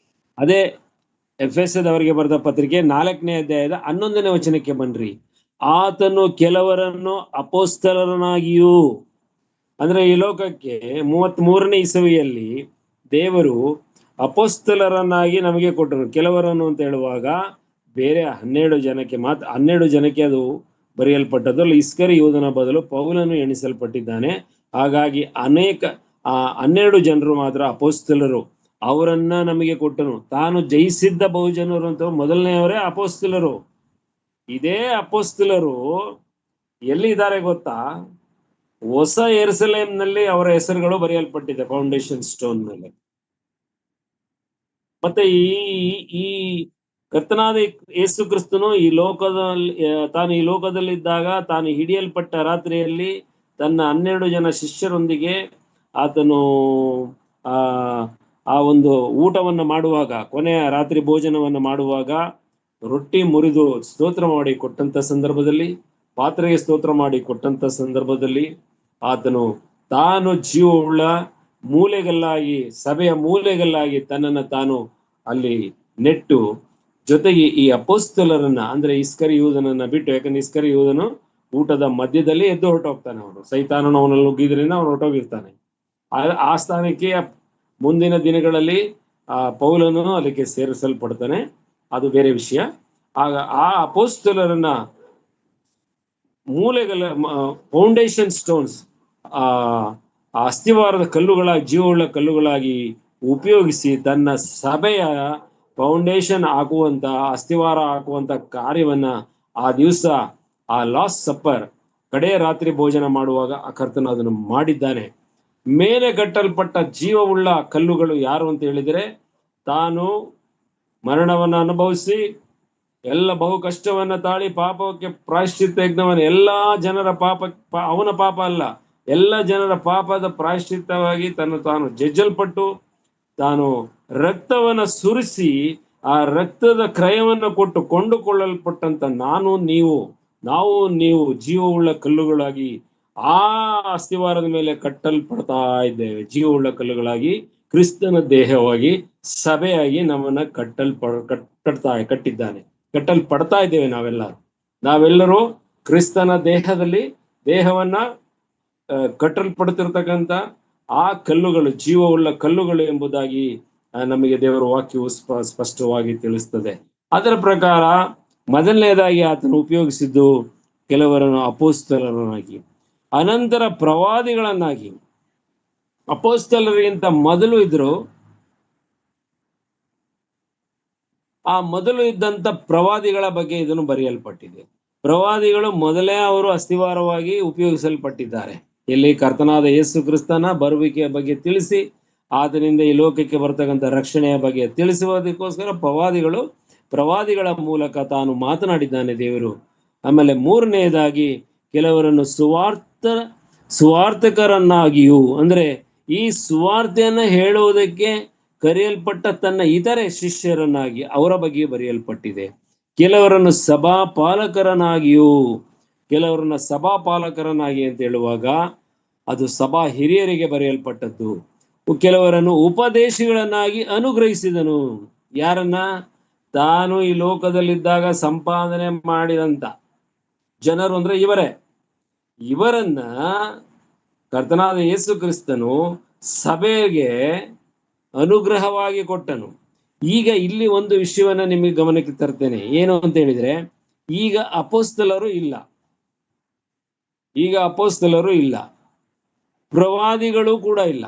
ಅದೇ ಎಫೆಸದವರಿಗೆ ಬರೆದ ಪತ್ರಿಕೆ 4ನೇ ಅಧ್ಯಾಯದ 11ನೇ ವಚನಕ್ಕೆ ಬನ್ರಿ. ಆತನು ಕೆಲವರನ್ನು ಅಪೋಸ್ತಲರನ್ನಾಗಿಯೂ, ಅಂದ್ರೆ ಈ ಲೋಕಕ್ಕೆ 33ನೇ ಇಸವಿಯಲ್ಲಿ ದೇವರು ಅಪೋಸ್ತಲರನ್ನಾಗಿ ನಮಗೆ ಕೊಟ್ಟರು. ಕೆಲವರನ್ನು ಅಂತ ಹೇಳುವಾಗ ಬೇರೆ 12 ಜನಕ್ಕೆ ಅದು ಬರೆಯಲ್ಪಟ್ಟದ್ದು. ಇಸ್ಕರಿಯೋತನ ಬದಲು ಪೌಲನು ಎಣಿಸಲ್ಪಟ್ಟಿದ್ದಾನೆ. ಹಾಗಾಗಿ 12 ಜನರು ಮಾತ್ರ ಅಪೋಸ್ತಲರು. ಅವರನ್ನ ನಮಗೆ ಕೊಟ್ಟನು. ತಾನು ಜಯಿಸಿದ್ದ ಬಹುಜನರು ಅಂತ ಮೊದಲನೆಯವರೇ ಅಪೋಸ್ತಲರು. ಇದೇ ಅಪೋಸ್ತಲರು ಎಲ್ಲಿದ್ದಾರೆ ಗೊತ್ತಾ? ಹೊಸ ಯೆರೂಸಲೇಮಿನಲ್ಲಿ ಅವರ ಹೆಸರುಗಳು ಬರೆಯಲ್ಪಟ್ಟಿದೆ ಫೌಂಡೇಶನ್ ಸ್ಟೋನ್ ಮೇಲೆ. ಮತ್ತೆ ಈ ಕರ್ತನಾದ ಯೇಸು ಕ್ರಿಸ್ತನು ತಾನು ಈ ಲೋಕದಲ್ಲಿದ್ದಾಗ ತಾನು ಹಿಡಿಯಲ್ಪಟ್ಟ ರಾತ್ರಿಯಲ್ಲಿ ತನ್ನ 12 ಜನ ಶಿಷ್ಯರೊಂದಿಗೆ ಆತನು ಆ ಒಂದು ಊಟವನ್ನು ಮಾಡುವಾಗ, ಕೊನೆಯ ರಾತ್ರಿ ಭೋಜನವನ್ನು ಮಾಡುವಾಗ ರೊಟ್ಟಿ ಮುರಿದು ಸ್ತೋತ್ರ ಮಾಡಿ ಕೊಟ್ಟಂತ ಸಂದರ್ಭದಲ್ಲಿ ಪಾತ್ರೆಗೆ ಸ್ತೋತ್ರ ಮಾಡಿ ಕೊಟ್ಟಂತ ಸಂದರ್ಭದಲ್ಲಿ ಆತನು ತಾನು ಜೀವವುಳ್ಳ ಮೂಲೆಗಲ್ಲಾಗಿ, ಸಭೆಯ ಮೂಲೆಗಲ್ಲಾಗಿ ತನ್ನನ್ನು ತಾನು ಅಲ್ಲಿ ನೆಟ್ಟು, ಜೊತೆಗೆ ಈ ಅಪೋಸ್ತಲರನ್ನ ಅಂದ್ರೆ ಇಸ್ಕರಿ ಯೂದನನ್ನ ಬಿಟ್ಟು, ಯಾಕಂದ್ರೆ ಇಸ್ಕರಿ ಯೂದನು ಊಟದ ಮಧ್ಯದಲ್ಲಿ ಎದ್ದು ಹೊರಟೋಗ್ತಾನೆ. ಅವನು ಸೈತಾನನು ಅವನಲ್ಲಿ ನುಗ್ಗಿದ್ರಿಂದ ಅವನು ಹೊರಟೋಗಿರ್ತಾನೆ. ಆ ಸ್ಥಾನಕ್ಕೆ ಮುಂದಿನ ದಿನಗಳಲ್ಲಿ ಪೌಲನು ಅದಕ್ಕೆ ಸೇರಿಸಲ್ಪಡ್ತಾನೆ, ಅದು ಬೇರೆ ವಿಷಯ. ಆಗ ಆ ಅಪೋಸ್ತಲರನ್ನ ಮೂಲೆಗಳ ಫೌಂಡೇಶನ್ ಸ್ಟೋನ್ಸ್, ಆ ಅಸ್ಥಿವಾರದ ಕಲ್ಲುಗಳಾಗಿ, ಜೀವವುಳ್ಳ ಕಲ್ಲುಗಳಾಗಿ ಉಪಯೋಗಿಸಿ ತನ್ನ ಸಭೆಯ ಫೌಂಡೇಶನ್ ಹಾಕುವಂತ, ಅಸ್ಥಿವಾರ ಹಾಕುವಂತ ಕಾರ್ಯವನ್ನ ಆ ದಿವಸ, ಆ ಲಾಸ್ಟ್ ಸಪ್ಪರ್, ಕಡೆಯ ರಾತ್ರಿ ಭೋಜನ ಮಾಡುವಾಗ ಆ ಕರ್ತನ ಅದನ್ನು ಮಾಡಿದ್ದಾನೆ. ಮೇಲೆ ಕಟ್ಟಲ್ಪಟ್ಟ ಜೀವವುಳ್ಳ ಕಲ್ಲುಗಳು ಯಾರು ಅಂತ ಹೇಳಿದರೆ, ತಾನು ಮರಣವನ್ನು ಅನುಭವಿಸಿ ಎಲ್ಲ ಬಹು ಕಷ್ಟವನ್ನ ತಾಳಿ ಪಾಪಕ್ಕೆ ಪ್ರಾಯಶ್ಚಿತ್ತ ಯಜ್ಞವನ್ನು, ಎಲ್ಲಾ ಜನರ ಪಾಪ, ಅವನ ಪಾಪ ಅಲ್ಲ, ಎಲ್ಲ ಜನರ ಪಾಪದ ಪ್ರಾಯಶ್ಚಿತ್ತವಾಗಿ ತಾನು ಜಜ್ಜಲ್ಪಟ್ಟು ತಾನು ರಕ್ತವನ್ನ ಸುರಿಸಿ ಆ ರಕ್ತದ ಕ್ರಯವನ್ನು ಕೊಟ್ಟು ಕೊಂಡುಕೊಳ್ಳಲ್ಪಟ್ಟಂತ ನಾವು ನೀವು ಜೀವವುಳ್ಳ ಕಲ್ಲುಗಳಾಗಿ ಆ ಅಸ್ಥಿವಾರದ ಮೇಲೆ ಕಟ್ಟಲ್ಪಡ್ತಾ ಇದ್ದೇವೆ. ಜೀವವುಳ್ಳ ಕಲ್ಲುಗಳಾಗಿ ಕ್ರಿಸ್ತನ ದೇಹವಾಗಿ, ಸಭೆಯಾಗಿ ನಮ್ಮನ್ನ ಕಟ್ಟಲ್ಪಡ್ತಾ ಇದ್ದೇವೆ. ನಾವೆಲ್ಲರೂ ಕ್ರಿಸ್ತನ ದೇಹವನ್ನ ಕಟ್ಟಲ್ಪಡ್ತಿರ್ತಕ್ಕಂಥ ಆ ಕಲ್ಲುಗಳು ಜೀವವುಳ್ಳ ಕಲ್ಲುಗಳು ಎಂಬುದಾಗಿ ನಮಗೆ ದೇವರ ವಾಕ್ಯವು ಸ್ಪಷ್ಟವಾಗಿ ತಿಳಿಸ್ತದೆ. ಅದರ ಪ್ರಕಾರ ಮೊದಲನೇದಾಗಿ ಆತನು ಉಪಯೋಗಿಸಿದ್ದು ಕೆಲವರನ್ನು ಅಪೋಸ್ತಲರನ್ನಾಗಿ, ಅನಂತರ ಪ್ರವಾದಿಗಳನ್ನಾಗಿ. ಅಪೋಸ್ತಲರಿಗಿಂತ ಮೊದಲು ಇದ್ರು, ಆ ಮೊದಲು ಇದ್ದಂತ ಪ್ರವಾದಿಗಳ ಬಗ್ಗೆ ಇದನ್ನು ಬರೆಯಲ್ಪಟ್ಟಿದೆ. ಪ್ರವಾದಿಗಳು ಮೊದಲೇ ಅವರು ಅಸ್ಥಿವಾರವಾಗಿ ಉಪಯೋಗಿಸಲ್ಪಟ್ಟಿದ್ದಾರೆ. ಇಲ್ಲಿ ಕರ್ತನಾದ ಯೇಸು ಕ್ರಿಸ್ತನ ಬರುವಿಕೆಯ ಬಗ್ಗೆ ತಿಳಿಸಿ, ಆತನಿಂದ ಈ ಲೋಕಕ್ಕೆ ಬರ್ತಕ್ಕಂಥ ರಕ್ಷಣೆಯ ಬಗ್ಗೆ ತಿಳಿಸುವುದಕ್ಕೋಸ್ಕರ ಪ್ರವಾದಿಗಳ ಮೂಲಕ ತಾನು ಮಾತನಾಡಿದ್ದಾನೆ ದೇವರು. ಆಮೇಲೆ ಮೂರನೆಯದಾಗಿ ಕೆಲವರನ್ನು ಸುವಾರ್ಥಕರನ್ನಾಗಿಯೂ, ಅಂದ್ರೆ ಈ ಸುವಾರ್ತೆಯನ್ನ ಹೇಳುವುದಕ್ಕೆ ಕರೆಯಲ್ಪಟ್ಟ ತನ್ನ ಇತರೆ ಶಿಷ್ಯರನ್ನಾಗಿ ಅವರ ಬಗ್ಗೆ ಬರೆಯಲ್ಪಟ್ಟಿದೆ. ಕೆಲವರನ್ನು ಸಭಾಪಾಲಕರನ್ನಾಗಿ ಅಂತ ಹೇಳುವಾಗ ಅದು ಸಭಾ ಹಿರಿಯರಿಗೆ ಬರೆಯಲ್ಪಟ್ಟದ್ದು. ಕೆಲವರನ್ನು ಉಪದೇಶಿಗಳನ್ನಾಗಿ ಅನುಗ್ರಹಿಸಿದನು. ಯಾರನ್ನ? ತಾನು ಈ ಲೋಕದಲ್ಲಿದ್ದಾಗ ಸಂಪಾದನೆ ಮಾಡಿದಂತ ಜನರು, ಅಂದ್ರೆ ಇವರನ್ನ ಕರ್ತನಾದ ಯೇಸು ಕ್ರಿಸ್ತನು ಸಭೆಗೆ ಅನುಗ್ರಹವಾಗಿ ಕೊಟ್ಟನು. ಈಗ ಇಲ್ಲಿ ಒಂದು ವಿಷಯವನ್ನ ನಿಮಗೆ ಗಮನಕ್ಕೆ ತರ್ತೇನೆ. ಏನು ಅಂತ ಹೇಳಿದ್ರೆ, ಈಗ ಅಪೋಸ್ತಲರು ಇಲ್ಲ, ಪ್ರವಾದಿಗಳು ಕೂಡ ಇಲ್ಲ.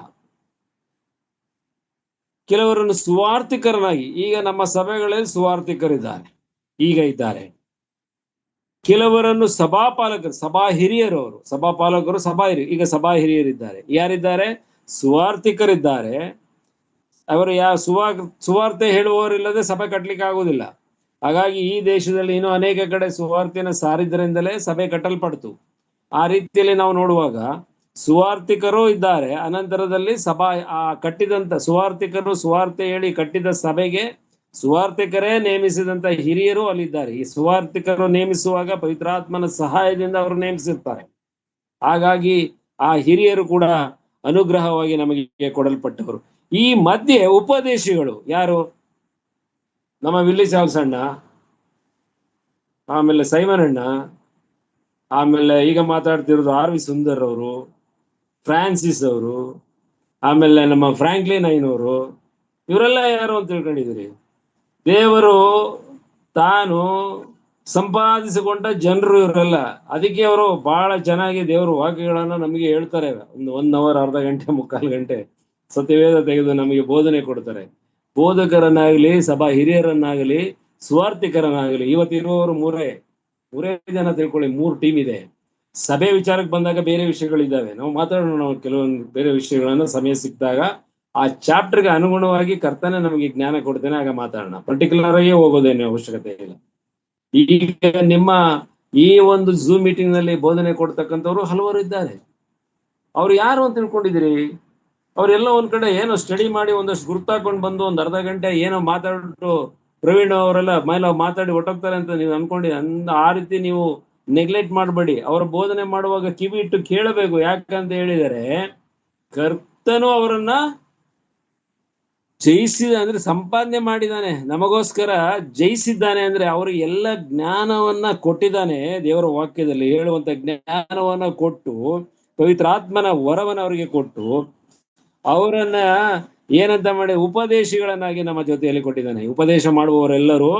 ಕೆಲವರನ್ನು ಸುವಾರ್ಥಿಕರನಾಗಿ, ಈಗ ನಮ್ಮ ಸಭೆಗಳಲ್ಲಿ ಸುವಾರ್ಥಿಕರಿದ್ದಾರೆ, ಈಗ ಇದ್ದಾರೆ. ಕೆಲವರನ್ನು ಸಭಾ ಹಿರಿಯರು, ಈಗ ಸಭಾ ಹಿರಿಯರಿದ್ದಾರೆ. ಯಾರಿದ್ದಾರೆ? ಸುವಾರ್ಥಿಕರಿದ್ದಾರೆ. ಅವರು ಸುವಾರ್ತೆ ಹೇಳುವವರಿಲ್ಲದೆ ಸಭೆ ಕಟ್ಟಲಿಕ್ಕೆ ಆಗುವುದಿಲ್ಲ. ಹಾಗಾಗಿ ಈ ದೇಶದಲ್ಲಿ ಇನ್ನೂ ಅನೇಕ ಕಡೆ ಸುವಾರ್ತೆಯನ್ನು ಸಾರಿದ್ದರಿಂದಲೇ ಸಭೆ ಕಟ್ಟಲ್ಪಡ್ತು. ಆ ರೀತಿಯಲ್ಲಿ ನಾವು ನೋಡುವಾಗ ಸುವಾರ್ಥಿಕರು ಇದ್ದಾರೆ. ಅನಂತರದಲ್ಲಿ ಕಟ್ಟಿದಂತ ಸುವಾರ್ತೆ ಹೇಳಿ ಕಟ್ಟಿದ ಸಭೆಗೆ ಸುವಾರ್ಥಿಕರೇ ನೇಮಿಸಿದಂತ ಹಿರಿಯರು ಅಲ್ಲಿದ್ದಾರೆ. ಈ ಸುವಾರ್ಥಿಕರು ನೇಮಿಸುವಾಗ ಪವಿತ್ರಾತ್ಮನ ಸಹಾಯದಿಂದ ಅವರು ನೇಮಿಸಿರ್ತಾರೆ. ಹಾಗಾಗಿ ಆ ಹಿರಿಯರು ಕೂಡ ಅನುಗ್ರಹವಾಗಿ ನಮಗೆ ಕೊಡಲ್ಪಟ್ಟವರು. ಈ ಮಧ್ಯೆ ಉಪದೇಶಿಗಳು ಯಾರು? ನಮ್ಮ ವಿಲ್ಲಿ ಚಾರ್ಲ್ಸ್ ಅಣ್ಣ, ಆಮೇಲೆ ಸೈಮನ್ ಅಣ್ಣ, ಆಮೇಲೆ ಈಗ ಮಾತಾಡ್ತಿರೋದು ಆರ್ ವಿ ಸುಂದರ್ ಅವರು, ಫ್ರಾನ್ಸಿಸ್ ಅವರು, ಆಮೇಲೆ ನಮ್ಮ ಫ್ರಾಂಕ್ಲಿನ್ ಐನವರು, ಇವರೆಲ್ಲ ಯಾರು ಅಂತ ತಿಳ್ಕೊಂಡಿದ್ದೀರಿ? ದೇವರು ತಾನು ಸಂಪಾದಿಸಿಕೊಂಡ ಜನರು ಇವರೆಲ್ಲ. ಅದಕ್ಕೆ ಅವರು ಬಹಳ ಚೆನ್ನಾಗಿ ದೇವರ ವಾಕ್ಯಗಳನ್ನ ನಮಗೆ ಹೇಳ್ತಾರೆ. ಒಂದು 1 ಅವರ್, ಅರ್ಧ ಗಂಟೆ, 3/4 ಗಂಟೆ ಸತ್ಯವೇದ ತೆಗೆದು ನಮಗೆ ಬೋಧನೆ ಕೊಡ್ತಾರೆ. ಬೋಧಕರನ್ನಾಗಲಿ, ಸಭಾ ಹಿರಿಯರನ್ನಾಗಲಿ, ಸ್ವಾರ್ಥಿಕರನ್ನಾಗಲಿ, ಇವತ್ತಿರುವವರು ಮೂರೇ ಜನ ತಿಳ್ಕೊಳ್ಳಿ. 3 ಟೀಮ್ ಇದೆ. ಸಭೆ ವಿಚಾರಕ್ಕೆ ಬಂದಾಗ ಬೇರೆ ವಿಷಯಗಳಿದ್ದಾವೆ, ನಾವು ಮಾತಾಡೋಣ. ನಾವು ಕೆಲವೊಂದು ಬೇರೆ ವಿಷಯಗಳನ್ನ ಸಮಯ ಸಿಕ್ಕಿದಾಗ ಆ ಚಾಪ್ಟರ್ಗೆ ಅನುಗುಣವಾಗಿ ಕರ್ತನೆ ನಮಗೆ ಜ್ಞಾನ ಕೊಡ್ತೇನೆ, ಆಗ ಮಾತಾಡೋಣ. ಪರ್ಟಿಕ್ಯುಲರ್ ಆಗಿ ಹೋಗೋದೇನು ಅವಶ್ಯಕತೆ ಇಲ್ಲ. ಈಗ ನಿಮ್ಮ ಈ ಒಂದು ಝೂಮ್ ಮೀಟಿಂಗ್ ನಲ್ಲಿ ಬೋಧನೆ ಕೊಡ್ತಕ್ಕಂಥವ್ರು ಹಲವರು ಇದ್ದಾರೆ. ಅವ್ರು ಯಾರು ಅಂತ ತಿಳ್ಕೊಂಡಿದ್ದೀರಿ? ಅವರೆಲ್ಲ ಒಂದ್ ಕಡೆ ಏನೋ ಸ್ಟಡಿ ಮಾಡಿ ಒಂದಷ್ಟು ಗುರ್ತಾಕೊಂಡು ಬಂದು ಒಂದು ಅರ್ಧ ಗಂಟೆ ಏನೋ ಮಾತಾಡ್ಬಿಟ್ಟು ಪ್ರವೀಣ್ ಅವರೆಲ್ಲ ಮಾತಾಡಿ ಹೊಟ್ಟೋಗ್ತಾರೆ ಅಂತ ನೀವು ಅನ್ಕೊಂಡು ಆ ರೀತಿ ನೀವು ನೆಗ್ಲೆಕ್ಟ್ ಮಾಡಬೇಡಿ. ಅವರ ಬೋಧನೆ ಮಾಡುವಾಗ ಕಿವಿ ಇಟ್ಟು ಕೇಳಬೇಕು. ಯಾಕಂತ ಹೇಳಿದರೆ ಕರ್ತನು ಅವರನ್ನ ಜಯಿಸಿದ ಅಂದ್ರೆ ಸಂಪಾದನೆ ಮಾಡಿದಾನೆ, ನಮಗೋಸ್ಕರ ಜಯಿಸಿದ್ದಾನೆ. ಅಂದ್ರೆ ಅವ್ರಿಗೆ ಎಲ್ಲ ಜ್ಞಾನವನ್ನ ಕೊಟ್ಟಿದ್ದಾನೆ. ದೇವರ ವಾಕ್ಯದಲ್ಲಿ ಹೇಳುವಂತ ಜ್ಞಾನವನ್ನ ಕೊಟ್ಟು, ಪವಿತ್ರಾತ್ಮನ ವರವನ್ನ ಅವರಿಗೆ ಕೊಟ್ಟು, ಅವರನ್ನ ಏನಂತ ಮಾಡಿ ಉಪದೇಶಿಗಳನ್ನಾಗಿ ನಮ್ಮ ಜೊತೆಯಲ್ಲಿ ಕೊಟ್ಟಿದ್ದಾನೆ. ಉಪದೇಶ ಮಾಡುವವರೆಲ್ಲರೂ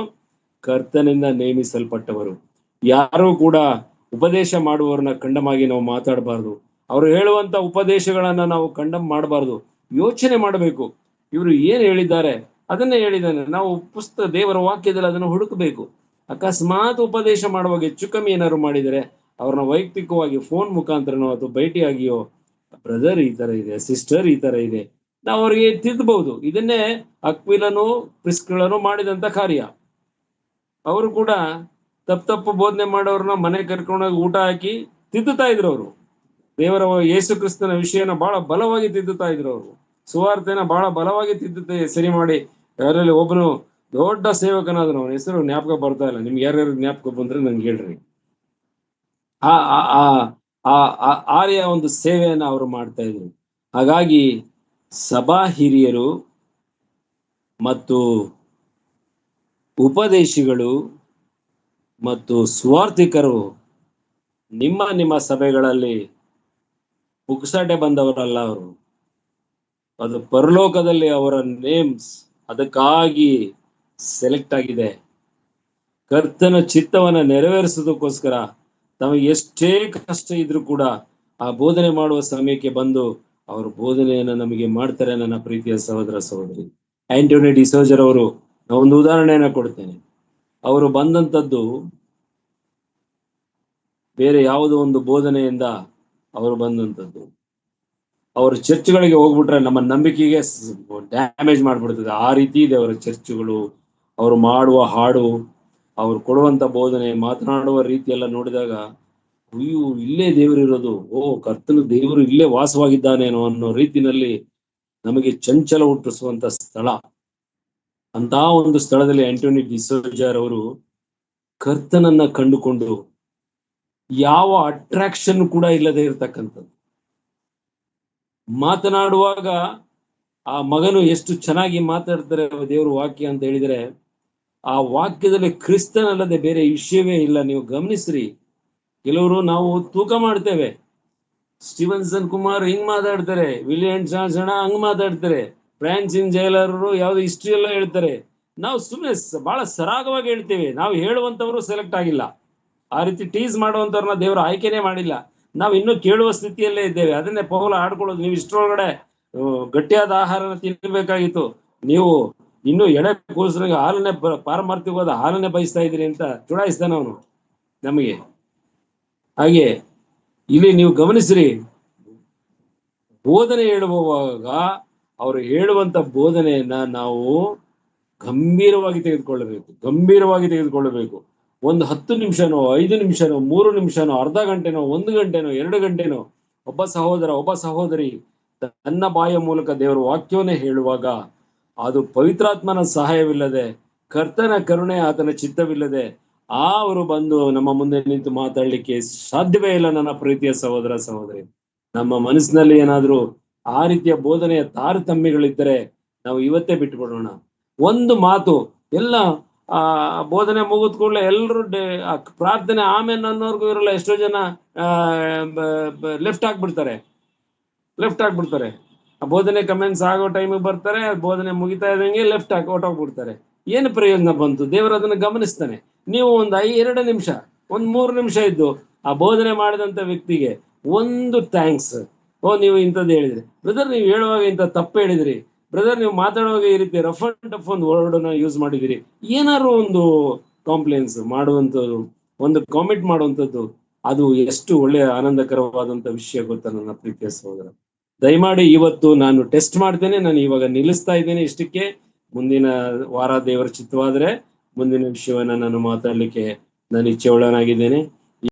ಕರ್ತನಿಂದ ನೇಮಿಸಲ್ಪಟ್ಟವರು. ಯಾರು ಕೂಡ ಉಪದೇಶ ಮಾಡುವವರನ್ನ ಕಂಡಮಾಗಿ ನಾವು ಮಾತಾಡಬಾರ್ದು. ಅವರು ಹೇಳುವಂತ ಉಪದೇಶಗಳನ್ನ ನಾವು ಕಂಡಮ್ ಮಾಡಬಾರ್ದು. ಯೋಚನೆ ಮಾಡಬೇಕು, ಇವರು ಏನ್ ಹೇಳಿದ್ದಾರೆ ಅದನ್ನೇ ಹೇಳಿದ್ದಾನೆ. ನಾವು ದೇವರ ವಾಕ್ಯದಲ್ಲಿ ಅದನ್ನು ಹುಡುಕಬೇಕು. ಅಕಸ್ಮಾತ್ ಉಪದೇಶ ಮಾಡುವಾಗ ಹೆಚ್ಚು ಕಮ್ಮಿ ಏನಾದ್ರು ಮಾಡಿದರೆ ಅವ್ರನ್ನ ವೈಯಕ್ತಿಕವಾಗಿ ಫೋನ್ ಮುಖಾಂತರನೋ ಅಥವಾ ಭೇಟಿಯಾಗಿಯೋ, ಬ್ರದರ್ ಈ ತರ ಇದೆ, ಸಿಸ್ಟರ್ ಈ ತರ ಇದೆ, ನಾವು ಅವ್ರಿಗೆ ತಿದ್ದಬಹುದು. ಇದನ್ನೇ ಅಕ್ವಿಲನು ಪ್ರಿಸ್ಕಿಲನು ಮಾಡಿದಂತ ಕಾರ್ಯ. ಅವರು ಕೂಡ ತಪ್ಪು ಬೋಧನೆ ಮಾಡೋರ್ನ ಮನೆ ಕರ್ಕೊಂಡೋಗಿ ಊಟ ಹಾಕಿ ತಿದ್ದುತ್ತಾ ಇದ್ರು. ಅವರು ದೇವರ ಯೇಸು ಕ್ರಿಸ್ತನ ವಿಷಯನ ಬಹಳ ಬಲವಾಗಿ ತಿದ್ದುತ್ತಾ ಇದ್ರು. ಅವರು ಸುವಾರ್ತೆನ ಬಹಳ ಬಲವಾಗಿ ತಿದ್ದುತ್ತೆ ಸರಿ ಮಾಡಿ. ಯಾರಲ್ಲಿ ಒಬ್ಬನು ದೊಡ್ಡ ಸೇವಕನಾದ್ರು, ಅವನ ಹೆಸರು ಜ್ಞಾಪಕ ಬರ್ತಾ ಇಲ್ಲ. ನಿಮ್ಗೆ ಯಾರ್ಯಾರು ಜ್ಞಾಪಕ ಬಂದ್ರೆ ನಂಗೆ ಹೇಳ್ರಿ. ಆ ಆರ್ಯ ಒಂದು ಸೇವೆಯನ್ನ ಅವರು ಮಾಡ್ತಾ ಇದ್ರು. ಹಾಗಾಗಿ ಸಭಾ ಹಿರಿಯರು ಮತ್ತು ಉಪದೇಶಿಗಳು ಮತ್ತು ಸ್ವಾರ್ಥಿಕರು ನಿಮ್ಮ ಸಭೆಗಳಲ್ಲಿ ಪುಕ್ಸಟೆ ಬಂದವರಲ್ಲ. ಅವರು ಅದು ಪರಲೋಕದಲ್ಲಿ ಅವರ ನೇಮ್ಸ್ ಅದಕ್ಕಾಗಿ ಸೆಲೆಕ್ಟ್ ಆಗಿದೆ. ಕರ್ತನ ಚಿತ್ತವನ್ನ ನೆರವೇರಿಸೋದಕ್ಕೋಸ್ಕರ ತಮಗೆ ಎಷ್ಟೇ ಕಷ್ಟ ಇದ್ರೂ ಕೂಡ ಆ ಬೋಧನೆ ಮಾಡುವ ಸಮಯಕ್ಕೆ ಬಂದು ಅವರು ಬೋಧನೆಯನ್ನ ನಮಗೆ ಮಾಡ್ತಾರೆ. ನನ್ನ ಪ್ರೀತಿಯ ಸಹೋದರ ಸಹೋದರಿ, ಆಂಟೋನಿ ಡಿಸೋಜರ್ ಅವರು, ಒಂದು ಉದಾಹರಣೆಯನ್ನ ಕೊಡ್ತೇನೆ. ಅವರು ಬಂದಂಥದ್ದು ಬೇರೆ ಯಾವುದೋ ಒಂದು ಬೋಧನೆಯಿಂದ ಅವರು ಬಂದಂಥದ್ದು. ಅವರು ಚರ್ಚ್ಗಳಿಗೆ ಹೋಗ್ಬಿಟ್ರೆ ನಮ್ಮ ನಂಬಿಕೆಗೆ ಡ್ಯಾಮೇಜ್ ಮಾಡ್ಬಿಡ್ತದೆ. ಆ ರೀತಿ ಇದೆ ಅವರ ಚರ್ಚ್ಗಳು, ಅವರು ಮಾಡುವ ಹಾಡು, ಅವ್ರು ಕೊಡುವಂತ ಬೋಧನೆ, ಮಾತನಾಡುವ ರೀತಿ ಎಲ್ಲ ನೋಡಿದಾಗ ಅಯ್ಯೋ ಇಲ್ಲೇ ದೇವರಿರೋದು, ಕರ್ತನ ದೇವರು ಇಲ್ಲೇ ವಾಸವಾಗಿದ್ದಾನೇನೋ ಅನ್ನೋ ರೀತಿನಲ್ಲಿ ನಮಗೆ ಚಂಚಲ ಹುಟ್ಟಿಸುವಂತ ಸ್ಥಳ. ಅಂತ ಒಂದು ಸ್ಥಳದಲ್ಲಿ ಆಂಟೋನಿ ಡಿಸೋಜರ್ ಅವರು ಕರ್ತನನ್ನ ಕಂಡುಕೊಂಡು ಯಾವ ಅಟ್ರಾಕ್ಷನ್ ಕೂಡ ಇಲ್ಲದೆ ಇರತಕ್ಕಂಥದ್ದು. ಮಾತನಾಡುವಾಗ ಆ ಮಗನು ಎಷ್ಟು ಚೆನ್ನಾಗಿ ಮಾತಾಡ್ತಾರೆ ದೇವ್ರ ವಾಕ್ಯ ಅಂತ ಹೇಳಿದ್ರೆ, ಆ ವಾಕ್ಯದಲ್ಲಿ ಕ್ರಿಸ್ತನಲ್ಲದೆ ಬೇರೆ ವಿಷಯವೇ ಇಲ್ಲ. ನೀವು ಗಮನಿಸ್ರಿ, ಕೆಲವರು ನಾವು ತೂಕ ಮಾಡ್ತೇವೆ. ಸ್ಟೀವನ್ಸನ್ ಕುಮಾರ್ ಹಿಂಗ್ ಮಾತಾಡ್ತಾರೆ, ವಿಲಿಯಂ ಜಾನ್ಸನ್ ಹಂಗ್ ಮಾತಾಡ್ತಾರೆ, ಫ್ರಾನ್ಸಿನ್ ಜೈಲರು ಯಾವ್ದು ಹಿಸ್ಟ್ರಿ ಎಲ್ಲ ಹೇಳ್ತಾರೆ. ನಾವು ಸುಮ್ಮನೆ ಬಹಳ ಸರಾಗವಾಗಿ ಹೇಳ್ತೇವೆ. ನಾವು ಹೇಳುವಂತವರು ಸೆಲೆಕ್ಟ್ ಆಗಿಲ್ಲ. ಆ ರೀತಿ ಟೀಸ್ ಮಾಡುವಂತವ್ರನ್ನ ದೇವರು ಆಯ್ಕೆನೇ ಮಾಡಿಲ್ಲ. ನಾವು ಇನ್ನೂ ಕೇಳುವ ಸ್ಥಿತಿಯಲ್ಲೇ ಇದ್ದೇವೆ. ಅದನ್ನೇ ಪೌಲ ಆಡ್ಕೊಳ್ಳೋದು, ನೀವು ಇಷ್ಟರೊಳಗಡೆ ಗಟ್ಟಿಯಾದ ಆಹಾರನ ತಿನ್ನಬೇಕಾಗಿತ್ತು, ನೀವು ಇನ್ನು ಎಡೆ ಕೂಸರಿಗೆ ಹಾಲನ್ನೇ ಪಾರಮಾರ್ಥಿಕವಾದ ಹಾಲನ್ನೇ ಬಯಸ್ತಾ ಇದ್ದೀರಿ ಅಂತ ಚುಡಾಯಿಸ್ತಾನೆ ಅವನು ನಮಗೆ. ಹಾಗೆ ಇಲ್ಲಿ ನೀವು ಗಮನಿಸ್ರಿ, ಬೋಧನೆ ಹೇಳುವಾಗ ಅವರು ಹೇಳುವಂತ ಬೋಧನೆಯನ್ನ ನಾವು ಗಂಭೀರವಾಗಿ ತೆಗೆದುಕೊಳ್ಳಬೇಕು. ಒಂದು 10 ನಿಮಿಷನೋ 5 ನಿಮಿಷನೋ 3 ನಿಮಿಷನೋ ಅರ್ಧ ಗಂಟೆನೋ 1 ಗಂಟೆನೋ 2 ಗಂಟೆನೋ ಒಬ್ಬ ಸಹೋದರಿ ತನ್ನ ಬಾಯ ಮೂಲಕ ದೇವರ ವಾಕ್ಯವನ್ನೇ ಹೇಳುವಾಗ ಅದು ಪವಿತ್ರಾತ್ಮನ ಸಹಾಯವಿಲ್ಲದೆ, ಕರ್ತನ ಕರುಣೆ ಆತನ ಚಿತ್ತವಿಲ್ಲದೆ ಅವರು ಬಂದು ನಮ್ಮ ಮುಂದೆ ನಿಂತು ಮಾತಾಡ್ಲಿಕ್ಕೆ ಸಾಧ್ಯವೇ ಇಲ್ಲ. ನನ್ನ ಪ್ರೀತಿಯ ಸಹೋದರ ಸಹೋದರಿ, ನಮ್ಮ ಮನಸ್ಸಿನಲ್ಲಿ ಏನಾದ್ರೂ ಆ ರೀತಿಯ ಬೋಧನೆಯ ತಾರತಮ್ಯಗಳಿದ್ದರೆ ನಾವು ಇವತ್ತೇ ಬಿಟ್ಟುಬಿಡೋಣ. ಒಂದು ಮಾತು, ಎಲ್ಲ ಬೋಧನೆ ಮುಗಿದ ಕೂಡಲೇ ಎಲ್ಲರೂ ಪ್ರಾರ್ಥನೆ ಆಮೇಲೆ ಅನ್ನೋರ್ಗೂ ಇರಲ್ಲ. ಎಷ್ಟೋ ಜನ ಲೆಫ್ಟ್ ಆಗ್ಬಿಡ್ತಾರೆ. ಆ ಬೋಧನೆ ಕಮೆಂಟ್ಸ್ ಆಗೋ ಟೈಮಿಗೆ ಬರ್ತಾರೆ, ಬೋಧನೆ ಮುಗಿತಾ ಇದ್ದಂಗೆ ಲೆಫ್ಟ್ ಹಾಕಿ ಹೊಟ್ಟೋಗ್ಬಿಡ್ತಾರೆ. ಏನು ಪ್ರಯೋಜನ ಬಂತು? ದೇವರು ಅದನ್ನು ಗಮನಿಸ್ತಾನೆ. ನೀವು ಒಂದು 2 ನಿಮಿಷ 3 ನಿಮಿಷ ಇದ್ದು ಆ ಬೋಧನೆ ಮಾಡಿದಂತ ವ್ಯಕ್ತಿಗೆ ಒಂದು ಥ್ಯಾಂಕ್ಸ್, ನೀವು ಇಂಥದ್ದು ಹೇಳಿದ್ರಿ ಬ್ರದರ್, ನೀವು ಹೇಳುವಾಗ ಇಂಥ ತಪ್ಪು ಹೇಳಿದ್ರಿ ಬ್ರದರ್, ನೀವು ಮಾತಾಡುವಾಗ ಈ ರೀತಿ ರಫ್ ಅಂಡ್ ಟಫ್ ಒಂದು ವರ್ಡ್ ಯೂಸ್ ಮಾಡಿದಿರಿ, ಏನಾದ್ರು ಒಂದು ಕಾಂಪ್ಲೇನ್ಸ್ ಮಾಡುವಂಥದ್ದು, ಒಂದು ಕಾಮೆಂಟ್ ಮಾಡುವಂಥದ್ದು, ಅದು ಎಷ್ಟು ಒಳ್ಳೆಯ ಆನಂದಕರವಾದಂತ ವಿಷಯ ಗೊತ್ತಾ ನನ್ನ ಪ್ರೀತಿಯ ಸಹೋದರ. ದಯಮಾಡಿ ಇವತ್ತು ನಾನು ಟೆಸ್ಟ್ ಮಾಡ್ತೇನೆ. ನಾನು ಇವಾಗ ನಿಲ್ಲಿಸ್ತಾ ಇದ್ದೇನೆ ಇಷ್ಟಕ್ಕೆ. ಮುಂದಿನ ವಾರ ದೇವರ ಚಿತ್ತವಾದ್ರೆ ಮುಂದಿನ ವಿಷಯವನ್ನ ನಾನು ಮಾತಾಡ್ಲಿಕ್ಕೆ ನಾನು ಇಚ್ಛೆ ಉಳ್ಳವನಾಗಿದ್ದೇನೆ.